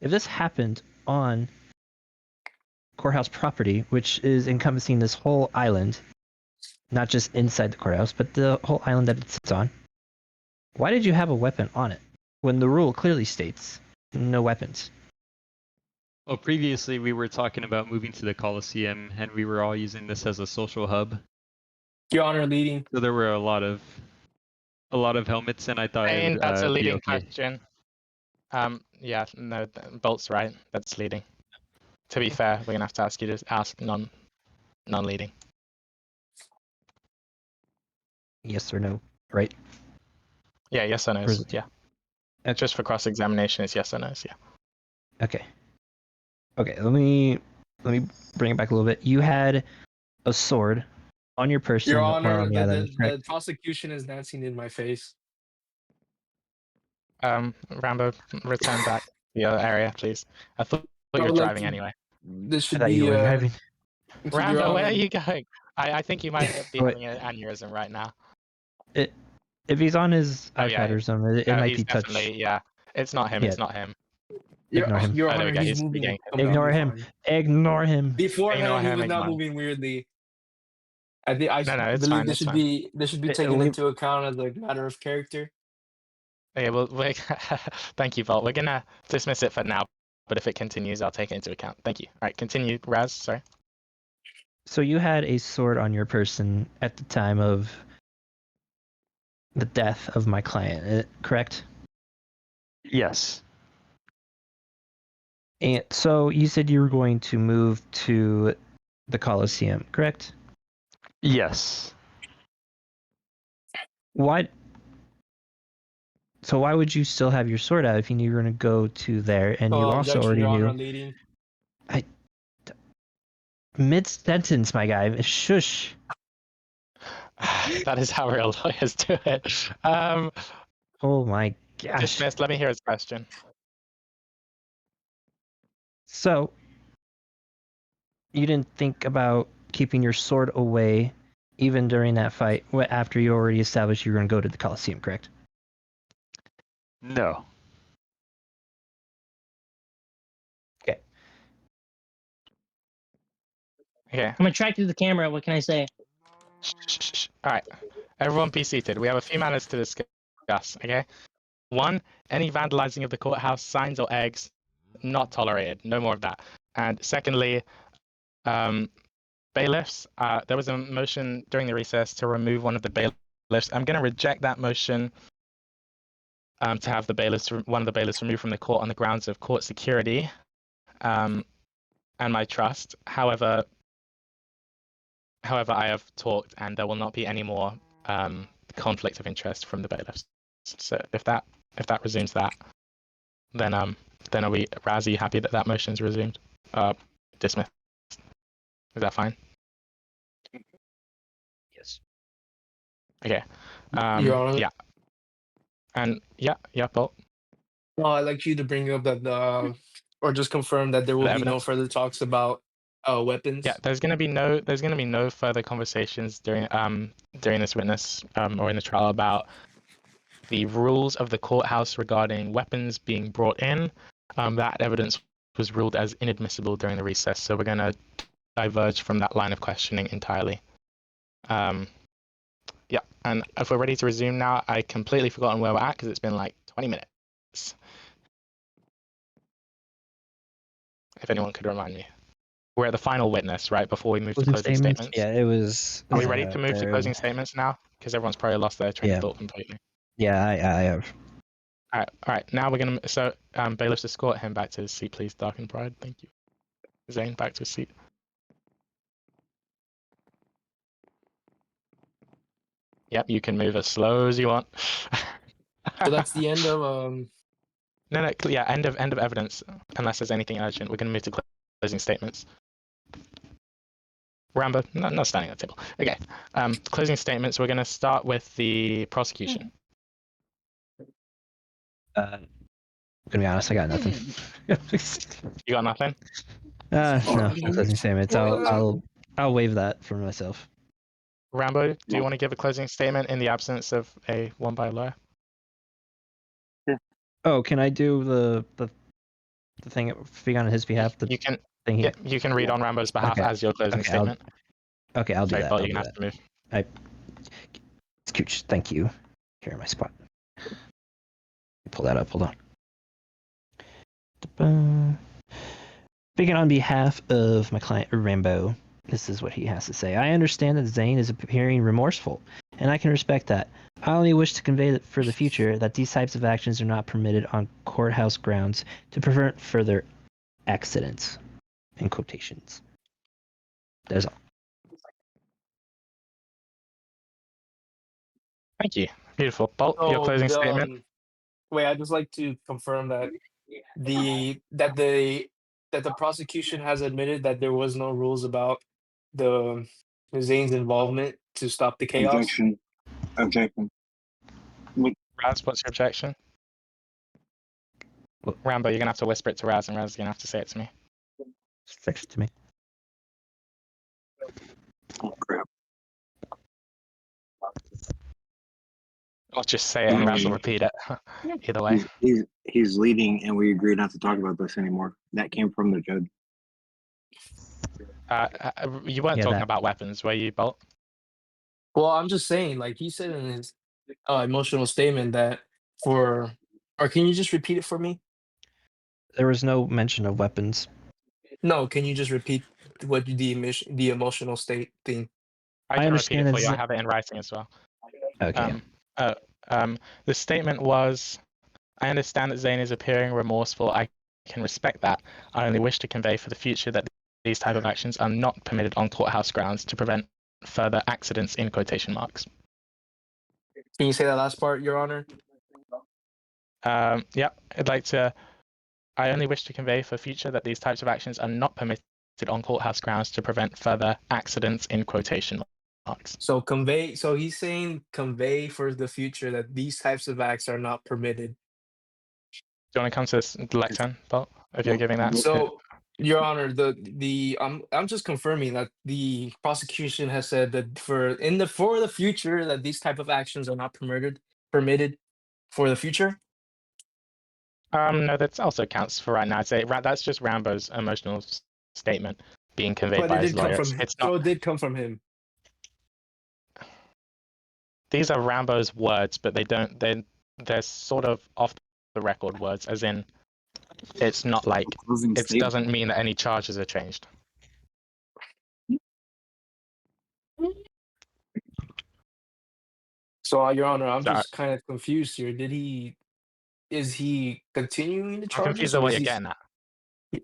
yeah, this happened on courthouse property, which is encompassing this whole island, not just inside the courthouse, but the whole island that it sits on, why did you have a weapon on it when the rule clearly states no weapons? Well, previously we were talking about moving to the Coliseum, and we were all using this as a social hub. Your Honor, leading. So there were a lot of helmets, and I thought it Xane, would that's a be leading okay. question. Yeah, no, Bolt's right. That's leading. To be fair, we're gonna have to ask you to ask non-leading. Yes or no, right? Yeah, yes or no. Or is it- Yeah. Okay. Just for cross-examination, it's yes or no. Yeah. Okay. Okay, let me bring it back a little bit. You had a sword on your person Your while Honor, on the island, the correct? prosecution is dancing in my face. Rambo, return back to the other area, please. I thought you I were would like driving to- anyway. This I should thought you be were driving. Your Rambo, where Honor, are you going? I think you might be Wait. having an aneurysm right now. If he's on his Oh, iPad yeah. or something, it No, might he's be touch. definitely, yeah. It's not him. Yeah. It's not him. Ignore him. Your Oh, there we Honor, go. he's He's moving. getting- completely Ignore him. fine. Ignore him. Beforehand, he him, was not ignore him. moving weirdly. I think I No, it's believe fine, this it's should fine. be taken we- into account as a matter of character. Okay, well, thank you, Bolt. We're gonna dismiss it for now, but if it continues, I'll take it into account. Thank you. All right, continue, Raz. Sorry. So you had a sword on your person at the time of the death of my client, correct? Yes. And so you said you were going to move to the Coliseum, correct? Yes. Why? So why would you still have your sword out if you knew you were going to go to there, and you also Objection, already Your Honor, knew leading. mid-sentence, my guy? Shush. That is how real lawyers do it. Oh my gosh. Dismissed. Let me hear his question. So you didn't think about keeping your sword away even during that fight after you already established you were going to go to the Coliseum, correct? No. Okay. I'm attracted to the camera. What can I say? Shh. All right. Everyone be seated. We have a few matters to discuss, okay? 1, any vandalizing of the courthouse, signs or eggs, not tolerated. No more of that. And secondly, bailiffs. There was a motion during the recess to remove one of the bailiffs. I'm going to reject that motion to have one of the bailiffs removed from the court on the grounds of court security and my trust. However, I have talked, and there will not be any more conflict of interest from the bailiffs. So if that resumes that, then are we, Raz, are you happy that motion's resumed? Dismissed. Is that fine? Yes. Okay. Your Honor. Yeah. And yeah, Bolt. No, I'd like you to bring up that or just confirm that there will be no evidence? further talks about weapons. Yeah, there's gonna be no further conversations during this witness or in the trial about the rules of the courthouse regarding weapons being brought in. That evidence was ruled as inadmissible during the recess, so we're gonna diverge from that line of questioning entirely. Yeah, and if we're ready to resume now, I completely forgotten where we're at because it's been like 20 minutes. If anyone could remind me. We're at the final witness, right, before we move to closing statements? Yeah, it was. Are we ready to move to closing statements now? Because everyone's probably lost their train of thought completely. Yeah, I have. All right. Now we're gonna bailiffs, escort him back to his seat, please. Dark and Pride, thank you. Xane, back to his seat. Yep, you can move as slow as you want. So that's the end of No, yeah, end of evidence. Unless there's anything urgent, we're gonna move to closing statements. Rambo, not standing at the table. Okay. Closing statements. We're gonna start with the prosecution. I'm gonna be honest, I got nothing. You got nothing? No closing statements. I'll waive that for myself. Rambo, do you No. want to give a closing statement in the absence of a one by lawyer? Oh, can I do the thing speak on his behalf? The You can thing here. you can read on Rambo's behalf Okay. as your closing Okay, statement. Okay, I'll do Sorry, that. Bolt, I'll you're do gonna have that. to move. Scooch, thank you. Here in my spot. Pull that up. Hold on. Speaking on behalf of my client Rambo, this is what he has to say. I understand that Xane is appearing remorseful, and I can respect that. I only wish to convey that for the future that these types of actions are not permitted on courthouse grounds to prevent further accidents. In quotations. There's all. Thank you. Beautiful. Bolt, your closing statement. Wait, I'd just like to confirm that the prosecution has admitted that there was no rules about the Zane's involvement to stop the chaos. Objection. Objection. Raz, what's your objection? What? Rambo, you're gonna have to whisper it to Raz, and Raz is gonna have to say it to me. Fix it to me. Oh crap. Or just say it and Raz will repeat it. Either way. He's leading, and we agreed not to talk about this anymore. That came from the judge. You weren't Yeah, talking that. about weapons, were you, Bolt? Well, I'm just saying, like he said in his emotional statement that or can you just repeat it for me? There was no mention of weapons. No, can you just repeat what the emotional state thing? I I can repeat understand it for you. I it's- have it in writing as well. Okay. The statement was, I understand that Xane is appearing remorseful. I can respect that. I only wish to convey for the future that these type of actions are not permitted on courthouse grounds to prevent further accidents in quotation marks. Can you say that last part, Your Honor? Yeah, I only wish to convey for future that these types of actions are not permitted on courthouse grounds to prevent further accidents in quotation marks. So he's saying convey for the future that these types of acts are not permitted. Do you want to come to the lectern, Bolt, if you're giving that? So, Your Honor, I'm just confirming that the prosecution has said that for the future that these type of actions are not permitted for the future. No, that also counts for right now. I'd say that's just Rambo's emotional statement being conveyed But by it his did come lawyer. from him. It's So not. it did come from him. These are Rambo's words, but they're sort of off the record words, as in it's not like it doesn't mean that any charges are changed. So, Your Honor, I'm Sorry. just kind of confused here. Is he continuing the I'm charges? confused at Or what is you're he? getting at.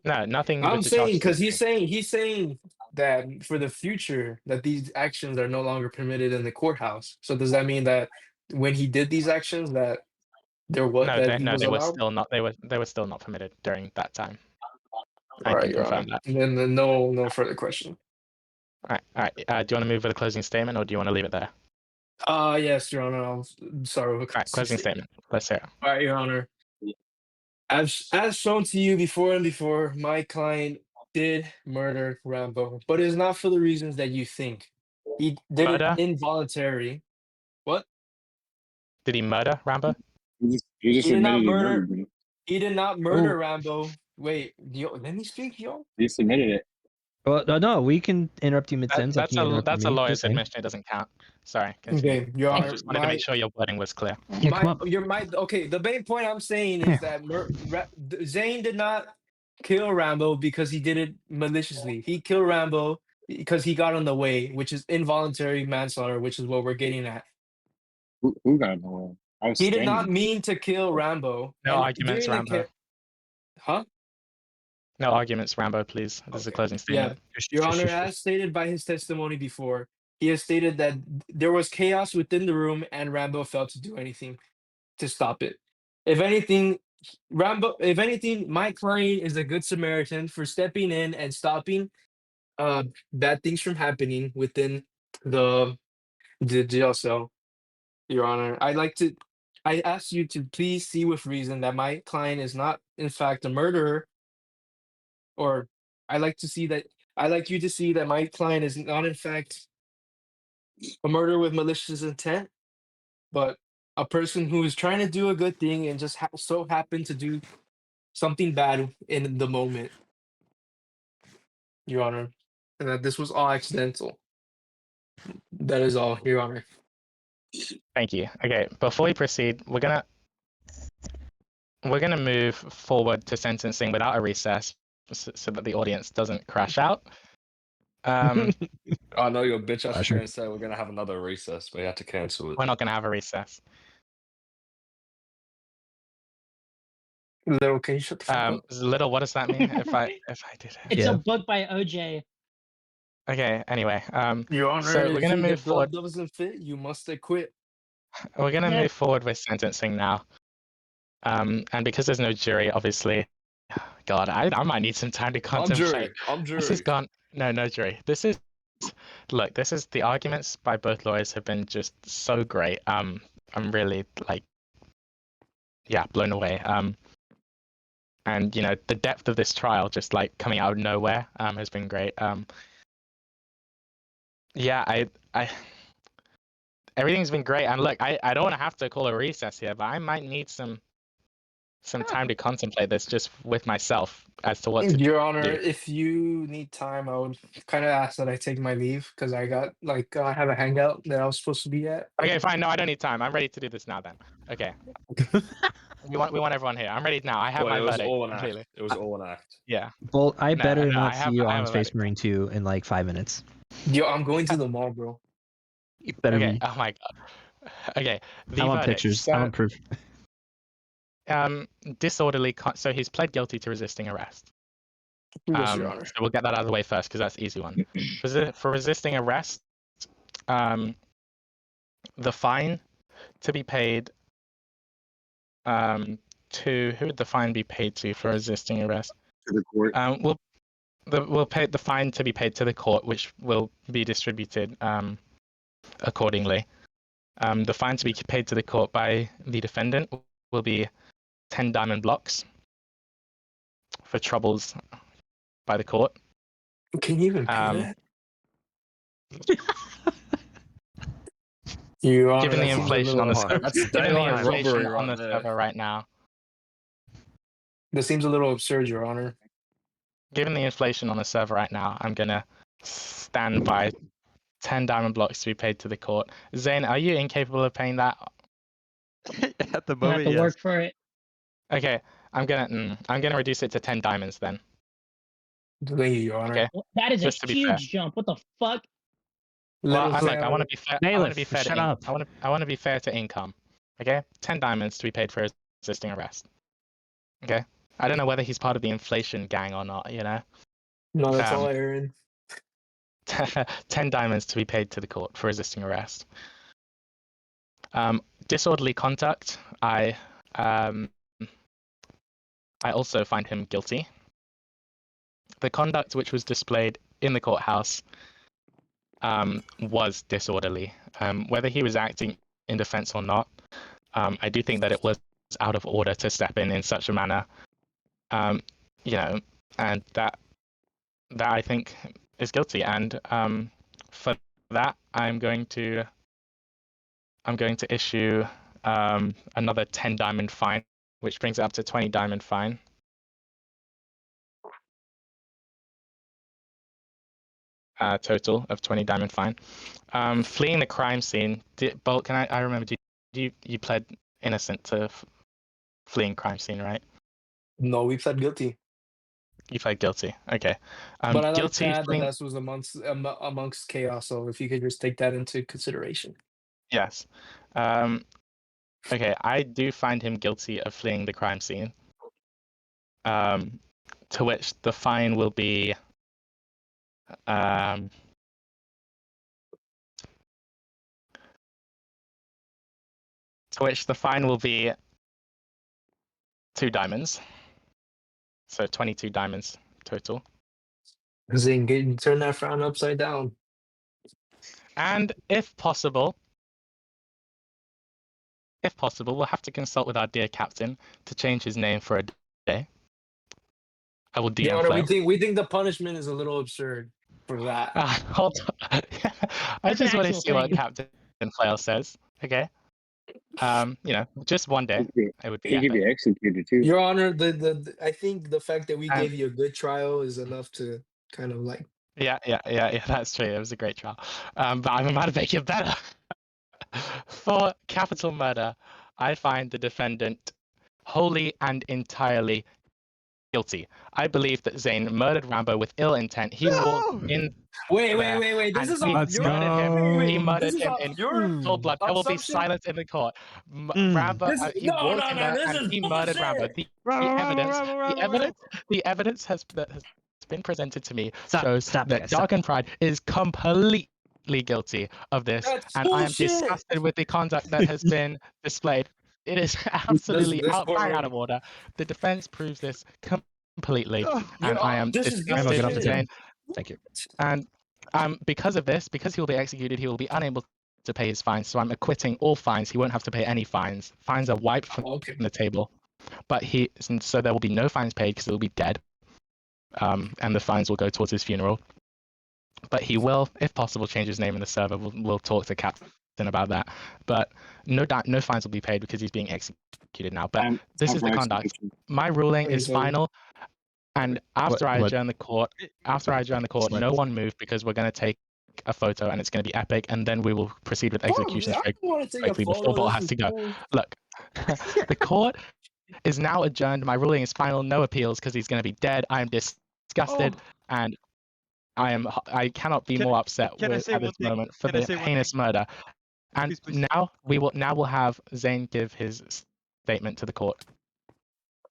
No, nothing I'm with the saying charges. because is he's saying that for the future that these actions are no longer permitted in the courthouse. So does that mean that when he did these actions that he was they were allowed? still not. They were still not permitted during that time. All I right, can Your confirm Honor. that. And then no further question. All right. Do you want to move with a closing statement, or do you want to leave it there? Yes, Your Honor. I'm sorry. All right, closing statement. Let's hear it. All right, Your Honor. As shown to you before, my client did murder Rambo, but it's not for the reasons that you think. He did Murder? it involuntary. What? Did he murder Rambo? You just He did not admitted he murder. murdered me. He did not murder Rambo. Wait, yo, let me speak, yo. You just admitted it. Well, no, we can interrupt you mid-sentence. That's a lawyer's admission. It doesn't count. Sorry. Continue. Okay, Your I Honor, just wanted to make sure your wording was clear. Yeah, come up. okay. The main point I'm saying is that Xane did not kill Rambo because he did it maliciously. He killed Rambo because he got on the way, which is involuntary manslaughter, which is what we're getting at. Who got in the way? I was He did not standing. mean to kill Rambo. No And arguments, during the Rambo. Huh? No arguments, Rambo, please. This is a closing Yeah, statement. Your Honor, as stated by his testimony before, he has stated that there was chaos within the room and Rambo failed to do anything to stop it. If anything, my client is a good Samaritan for stepping in and stopping bad things from happening within the jail cell. Your Honor, I ask you to please see with reason that my client is not in fact a murderer, or I like you to see that my client is not in fact a murder with malicious intent, but a person who is trying to do a good thing and just so happened to do something bad in the moment, Your Honor, and that this was all accidental. That is all, Your Honor. Thank you. Okay, before we proceed, we're gonna move forward to sentencing without a recess, so that the audience doesn't crash out. I know your bitch ass is Pleasure. going to say we're going to have another recess, but you had to cancel it. We're not gonna have a recess. Little, can you shut the fuck up? Little, what does that mean? if I did it? It's Yeah. a book by OJ. Okay. Anyway, Your Honor, so we're if gonna the move glove forward. doesn't fit, you must acquit. We're gonna Yeah. move forward with sentencing now. And because there's no jury, obviously, God, I might need some time to contemplate. I'm This has jury. gone. No jury. Look, the arguments by both lawyers have been just so great. I'm really blown away. And the depth of this trial, just like coming out of nowhere, has been great. I everything's been great. And look, I don't want to have to call a recess here, but I might need some time to contemplate this just with myself as to what to Your Honor, do. if you need time, I would kind of ask that I take my leave because I got I have a hangout that I was supposed to be at. Okay, fine. No, I don't need time. I'm ready to do this now. Then. Okay. we want everyone here. I'm ready now. I have Well, my it was verdict all an completely. act. It was all an act. Yeah. Bolt, I No, better no, not I see have- you I on have a Space verdict. Marine 2 in like 5 minutes. Yo, I'm going to the mall, bro. You better Okay. be. Oh my God. Okay. The I want verdict. pictures. So, I want proof. disorderly. So he's pled guilty to resisting arrest. Yes, Your Honor. So we'll get that out of the way first because that's the easy one. For resisting arrest, the fine to be paid. To who would the fine be paid to for resisting arrest? To the court. We'll pay the fine to be paid to the court, which will be distributed accordingly. The fine to be paid to the court by the defendant will be 10 diamond blocks for troubles by the court. Can you even pay that? Your Honor, Given the that seems a inflation on the little- server, That's given the daylight inflation robbery on right the there. server right now, That seems a little absurd, Your Honor. given the inflation on the server right now, I'm gonna stand by 10 diamond blocks to be paid to the court. Xane, are you incapable of paying that? At the You have moment, to yes. work for it. Okay, I'm gonna reduce it to 10 diamonds then. Thank you, Your Honor. Okay. Well, that is Just a to be fair. huge jump. What the fuck? Well, Little I want to be fair. I want to be Bailiff, fair shut to up. I want to be fair to income. Okay, 10 diamonds to be paid for resisting arrest. Okay, I don't know whether he's part of the inflation gang or not. No, that's all Um, I earn. 10 diamonds to be paid to the court for resisting arrest. Disorderly conduct. I also find him guilty. The conduct which was displayed in the courthouse was disorderly. Whether he was acting in defense or not, I do think that it was out of order to step in such a manner. And that I think is guilty. And for that, I'm going to issue another 10 diamond fine, which brings it up to 20 diamond fine. Total of 20 diamond fine. Fleeing the crime scene. Bolt, can I remember? You pled innocent to fleeing crime scene, right? No, we pled guilty. You pled guilty. Okay. But I like to guilty add that fleeing. this was amongst chaos. So if you could just take that into consideration. Yes. Okay. I do find him guilty of fleeing the crime scene. To which the fine will be. To which the fine will be 2 diamonds. So 22 diamonds total. Zane, turn that frown upside down. And if possible, we'll have to consult with our dear captain to change his name for a day. I will Your DM Honor, Flail. we think the punishment is a little absurd for that. Hold on. I That's an just want to actual see what thing. Captain Flail says. Okay. Just one day. It would be He could be epic. executed too. Your Honor, I think the fact that we Um, gave you a good trial is enough to kind of like. Yeah, that's true. It was a great trial. But I'm about to make it better. For capital murder, I find the defendant wholly and entirely guilty. I believe that Xane murdered Rambo with ill intent. He walked in Wait. there This and is he off your. murdered him. Wait, He murdered this is him off in your cold blood. There will be assumption. silence in the court. Mm. Rambo, This, he walked in there This and is he murdered Rambo. bullshit. The evidence that has been presented to me Stop, shows stop, that guys, Dark and Pride is completely guilty of this, That's and I am bullshit. disgusted with the conduct that has been displayed. It is absolutely this out of order. The defense proves this completely, and Your I am this is disgusted with bullshit. Xane. Thank you. And because of this, because he will be executed, he will be unable to pay his fines. So I'm acquitting all fines. He won't have to pay any fines. Fines are wiped from Okay. the table. But so there will be no fines paid because he will be dead. And the fines will go towards his funeral. But he will, if possible, change his name in the server. We'll talk to Captain about that. But no fines will be paid because he's being executed now. But this is the conduct. My ruling is final. And after I adjourn the court, no one moved because we're going to take a photo and it's going to be epic, and then we will proceed with execution quickly before Bolt has to go. Look, the court is now adjourned. My ruling is final. No appeals because he's going to be dead. I am disgusted, and I cannot be more upset at this moment for the heinous murder. And Please. now we'll have Xane give his statement to the court.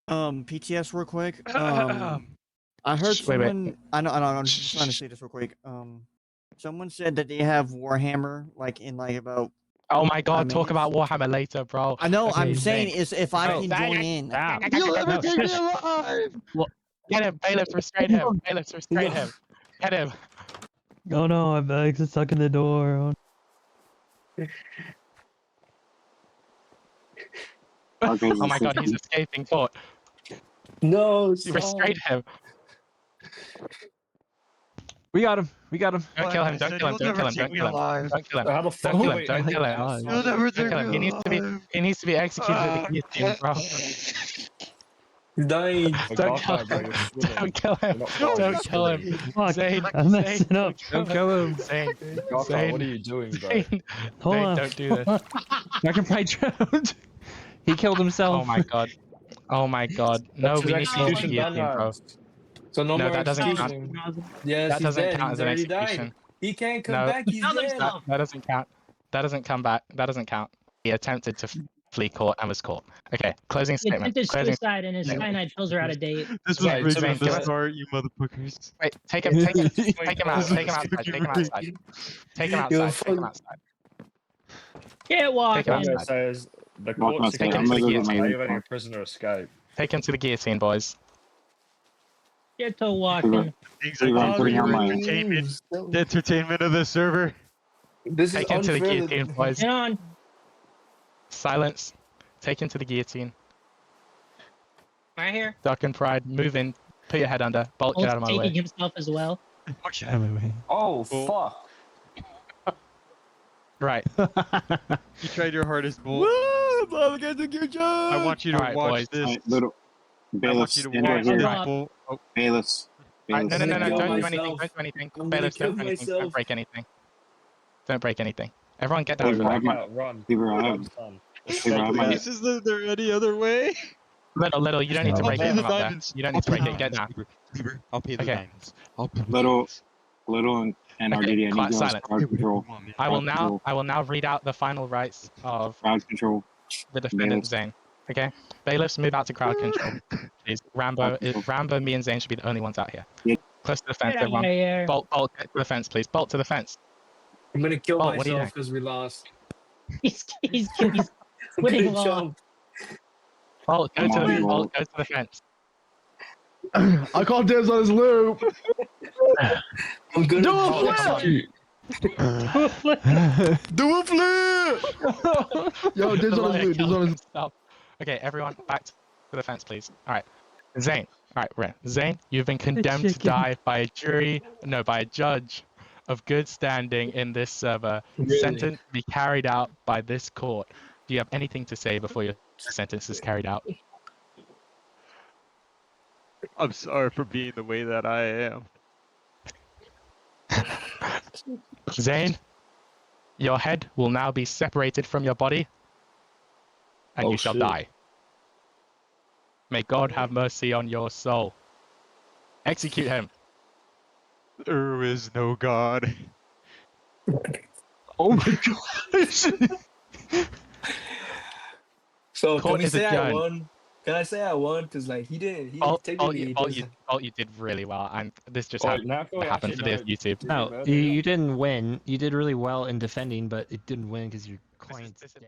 PTS real quick. I heard someone. I know. I'm just trying to say this real quick. Someone said that they have Warhammer, like in like about. Oh my God! 5 Talk minutes. about Warhammer later, bro. I know. Okay, I'm saying Xane. is if I can join in. You'll never take me alive. Get him, bailiffs, restrain him. Bailiffs, restrain him. Get him. Oh no, I'm stuck in the door. Oh my God, he's escaping court. No, You restrain him. We got him. Don't kill him. Don't kill him. Don't kill him. Don't kill him. Don't kill him. How the fuck Don't kill do him. we- Don't kill him. You'll never Don't kill him. He needs to be executed with the guillotine, bro. He's dying. Don't kill him. Don't kill him. Don't kill him. Fuck, Xane, I'm messing up. Don't kill him. Xane. Garthar, what are you doing, bro? Xane. Hold Xane, on. don't do this. I can probably drowned. He killed himself. Oh my God. Oh my God. No, That's we his need to use the execution done, guillotine, bro. lads. So no No, more that doesn't count. execution. Yes, That he's doesn't dead. count He's as an already execution. died. He can't come No. back. He's Killed dead. himself. That doesn't count. That doesn't come back. That doesn't count. He attempted to flee court and was caught. Okay, closing He statement. attempted Closing. suicide and his cyanide pills are out of date. This was Right, rigged so from then the give it- start, you motherfuckers. Wait, take him out. Take him outside. Take him outside. Take him You're outside. Take him outside. Get walking. outside. It says the Walk court outside. I'm secures gonna the go get my way of uniform. letting a prisoner escape. Take him to the guillotine, boys. Get to walking. Things Hey, are I'm putting on my- the entertainment of the server. This is Take him to the unfair. guillotine, boys. Get on. Silence. Take him to the guillotine. Right here. Duck and Pride, move in. Put your head under. Bolt, get out of my Taking way. himself as well. Oh, fuck. Right. You tried your hardest, Bolt. I want you to Alright, watch boys. this. Alright, little I want bailiffs, you to stand right watch here. this, Right. Bolt. Oh, Bailiffs. Alright, no, Bailiffs. no, no, I'm no. gonna Don't do kill anything. myself. Don't do anything. I'm gonna Bailiffs, kill don't do anything. myself. Don't break anything. Don't break anything. Everyone get down. Wait, Little, why- Run. Lever, I have- Run's done. Lever, I have my- This is there any other way? little, you don't need to I'll break pay it the from up there. diamonds. You don't I'll need to pay break the it. Get down. diamonds. Lever, I'll pay the Okay. diamonds. I'll pay the Little- diamonds. Little and Okay, RDD, I need quiet, you on silent. crowd control. Come on, man. I will now read out the final rights of Crowd control. the defendant Xane. Okay, bailiffs, move out to crowd control, please. Rambo, me and Xane should be the only ones out here. Yeah. Close to the fence, Get out everyone. of here. Bolt to the fence, please. Bolt to the fence. I'm gonna kill Oh, what are you myself because we lost. He's I'm winning gonna law. jump. Bolt, go Come to on, the Bolt. go to the fence. I call dibs on his loop. I'm gonna Do a Oh, jump. come on. Do a flip. Yo, dibs The on his lawyer loop. Dibs killed on his. himself. Okay, everyone, back to the fence, please. All right, Xane. All right, Xane, you've been condemned to chicken. die by a jury, no, by a judge of good standing in this server, Really? sentence be carried out by this court. Do you have anything to say before your sentence is carried out? I'm sorry for being the way that I am. Xane, your head will now be separated from your body, and Oh, you shall shit. die. May God have mercy on your soul. Execute him. There is no God. Oh my gosh. So can Court we is say I adjourned. won? Can I say I won? Because like he didn't. He Bolt, technically he you doesn't. did really well, and this just Wait, now can we happened actually for the know YouTube. did he No, murder you, you? you didn't win. You did really well in defending, but it didn't win because your This is- client's this is- dead.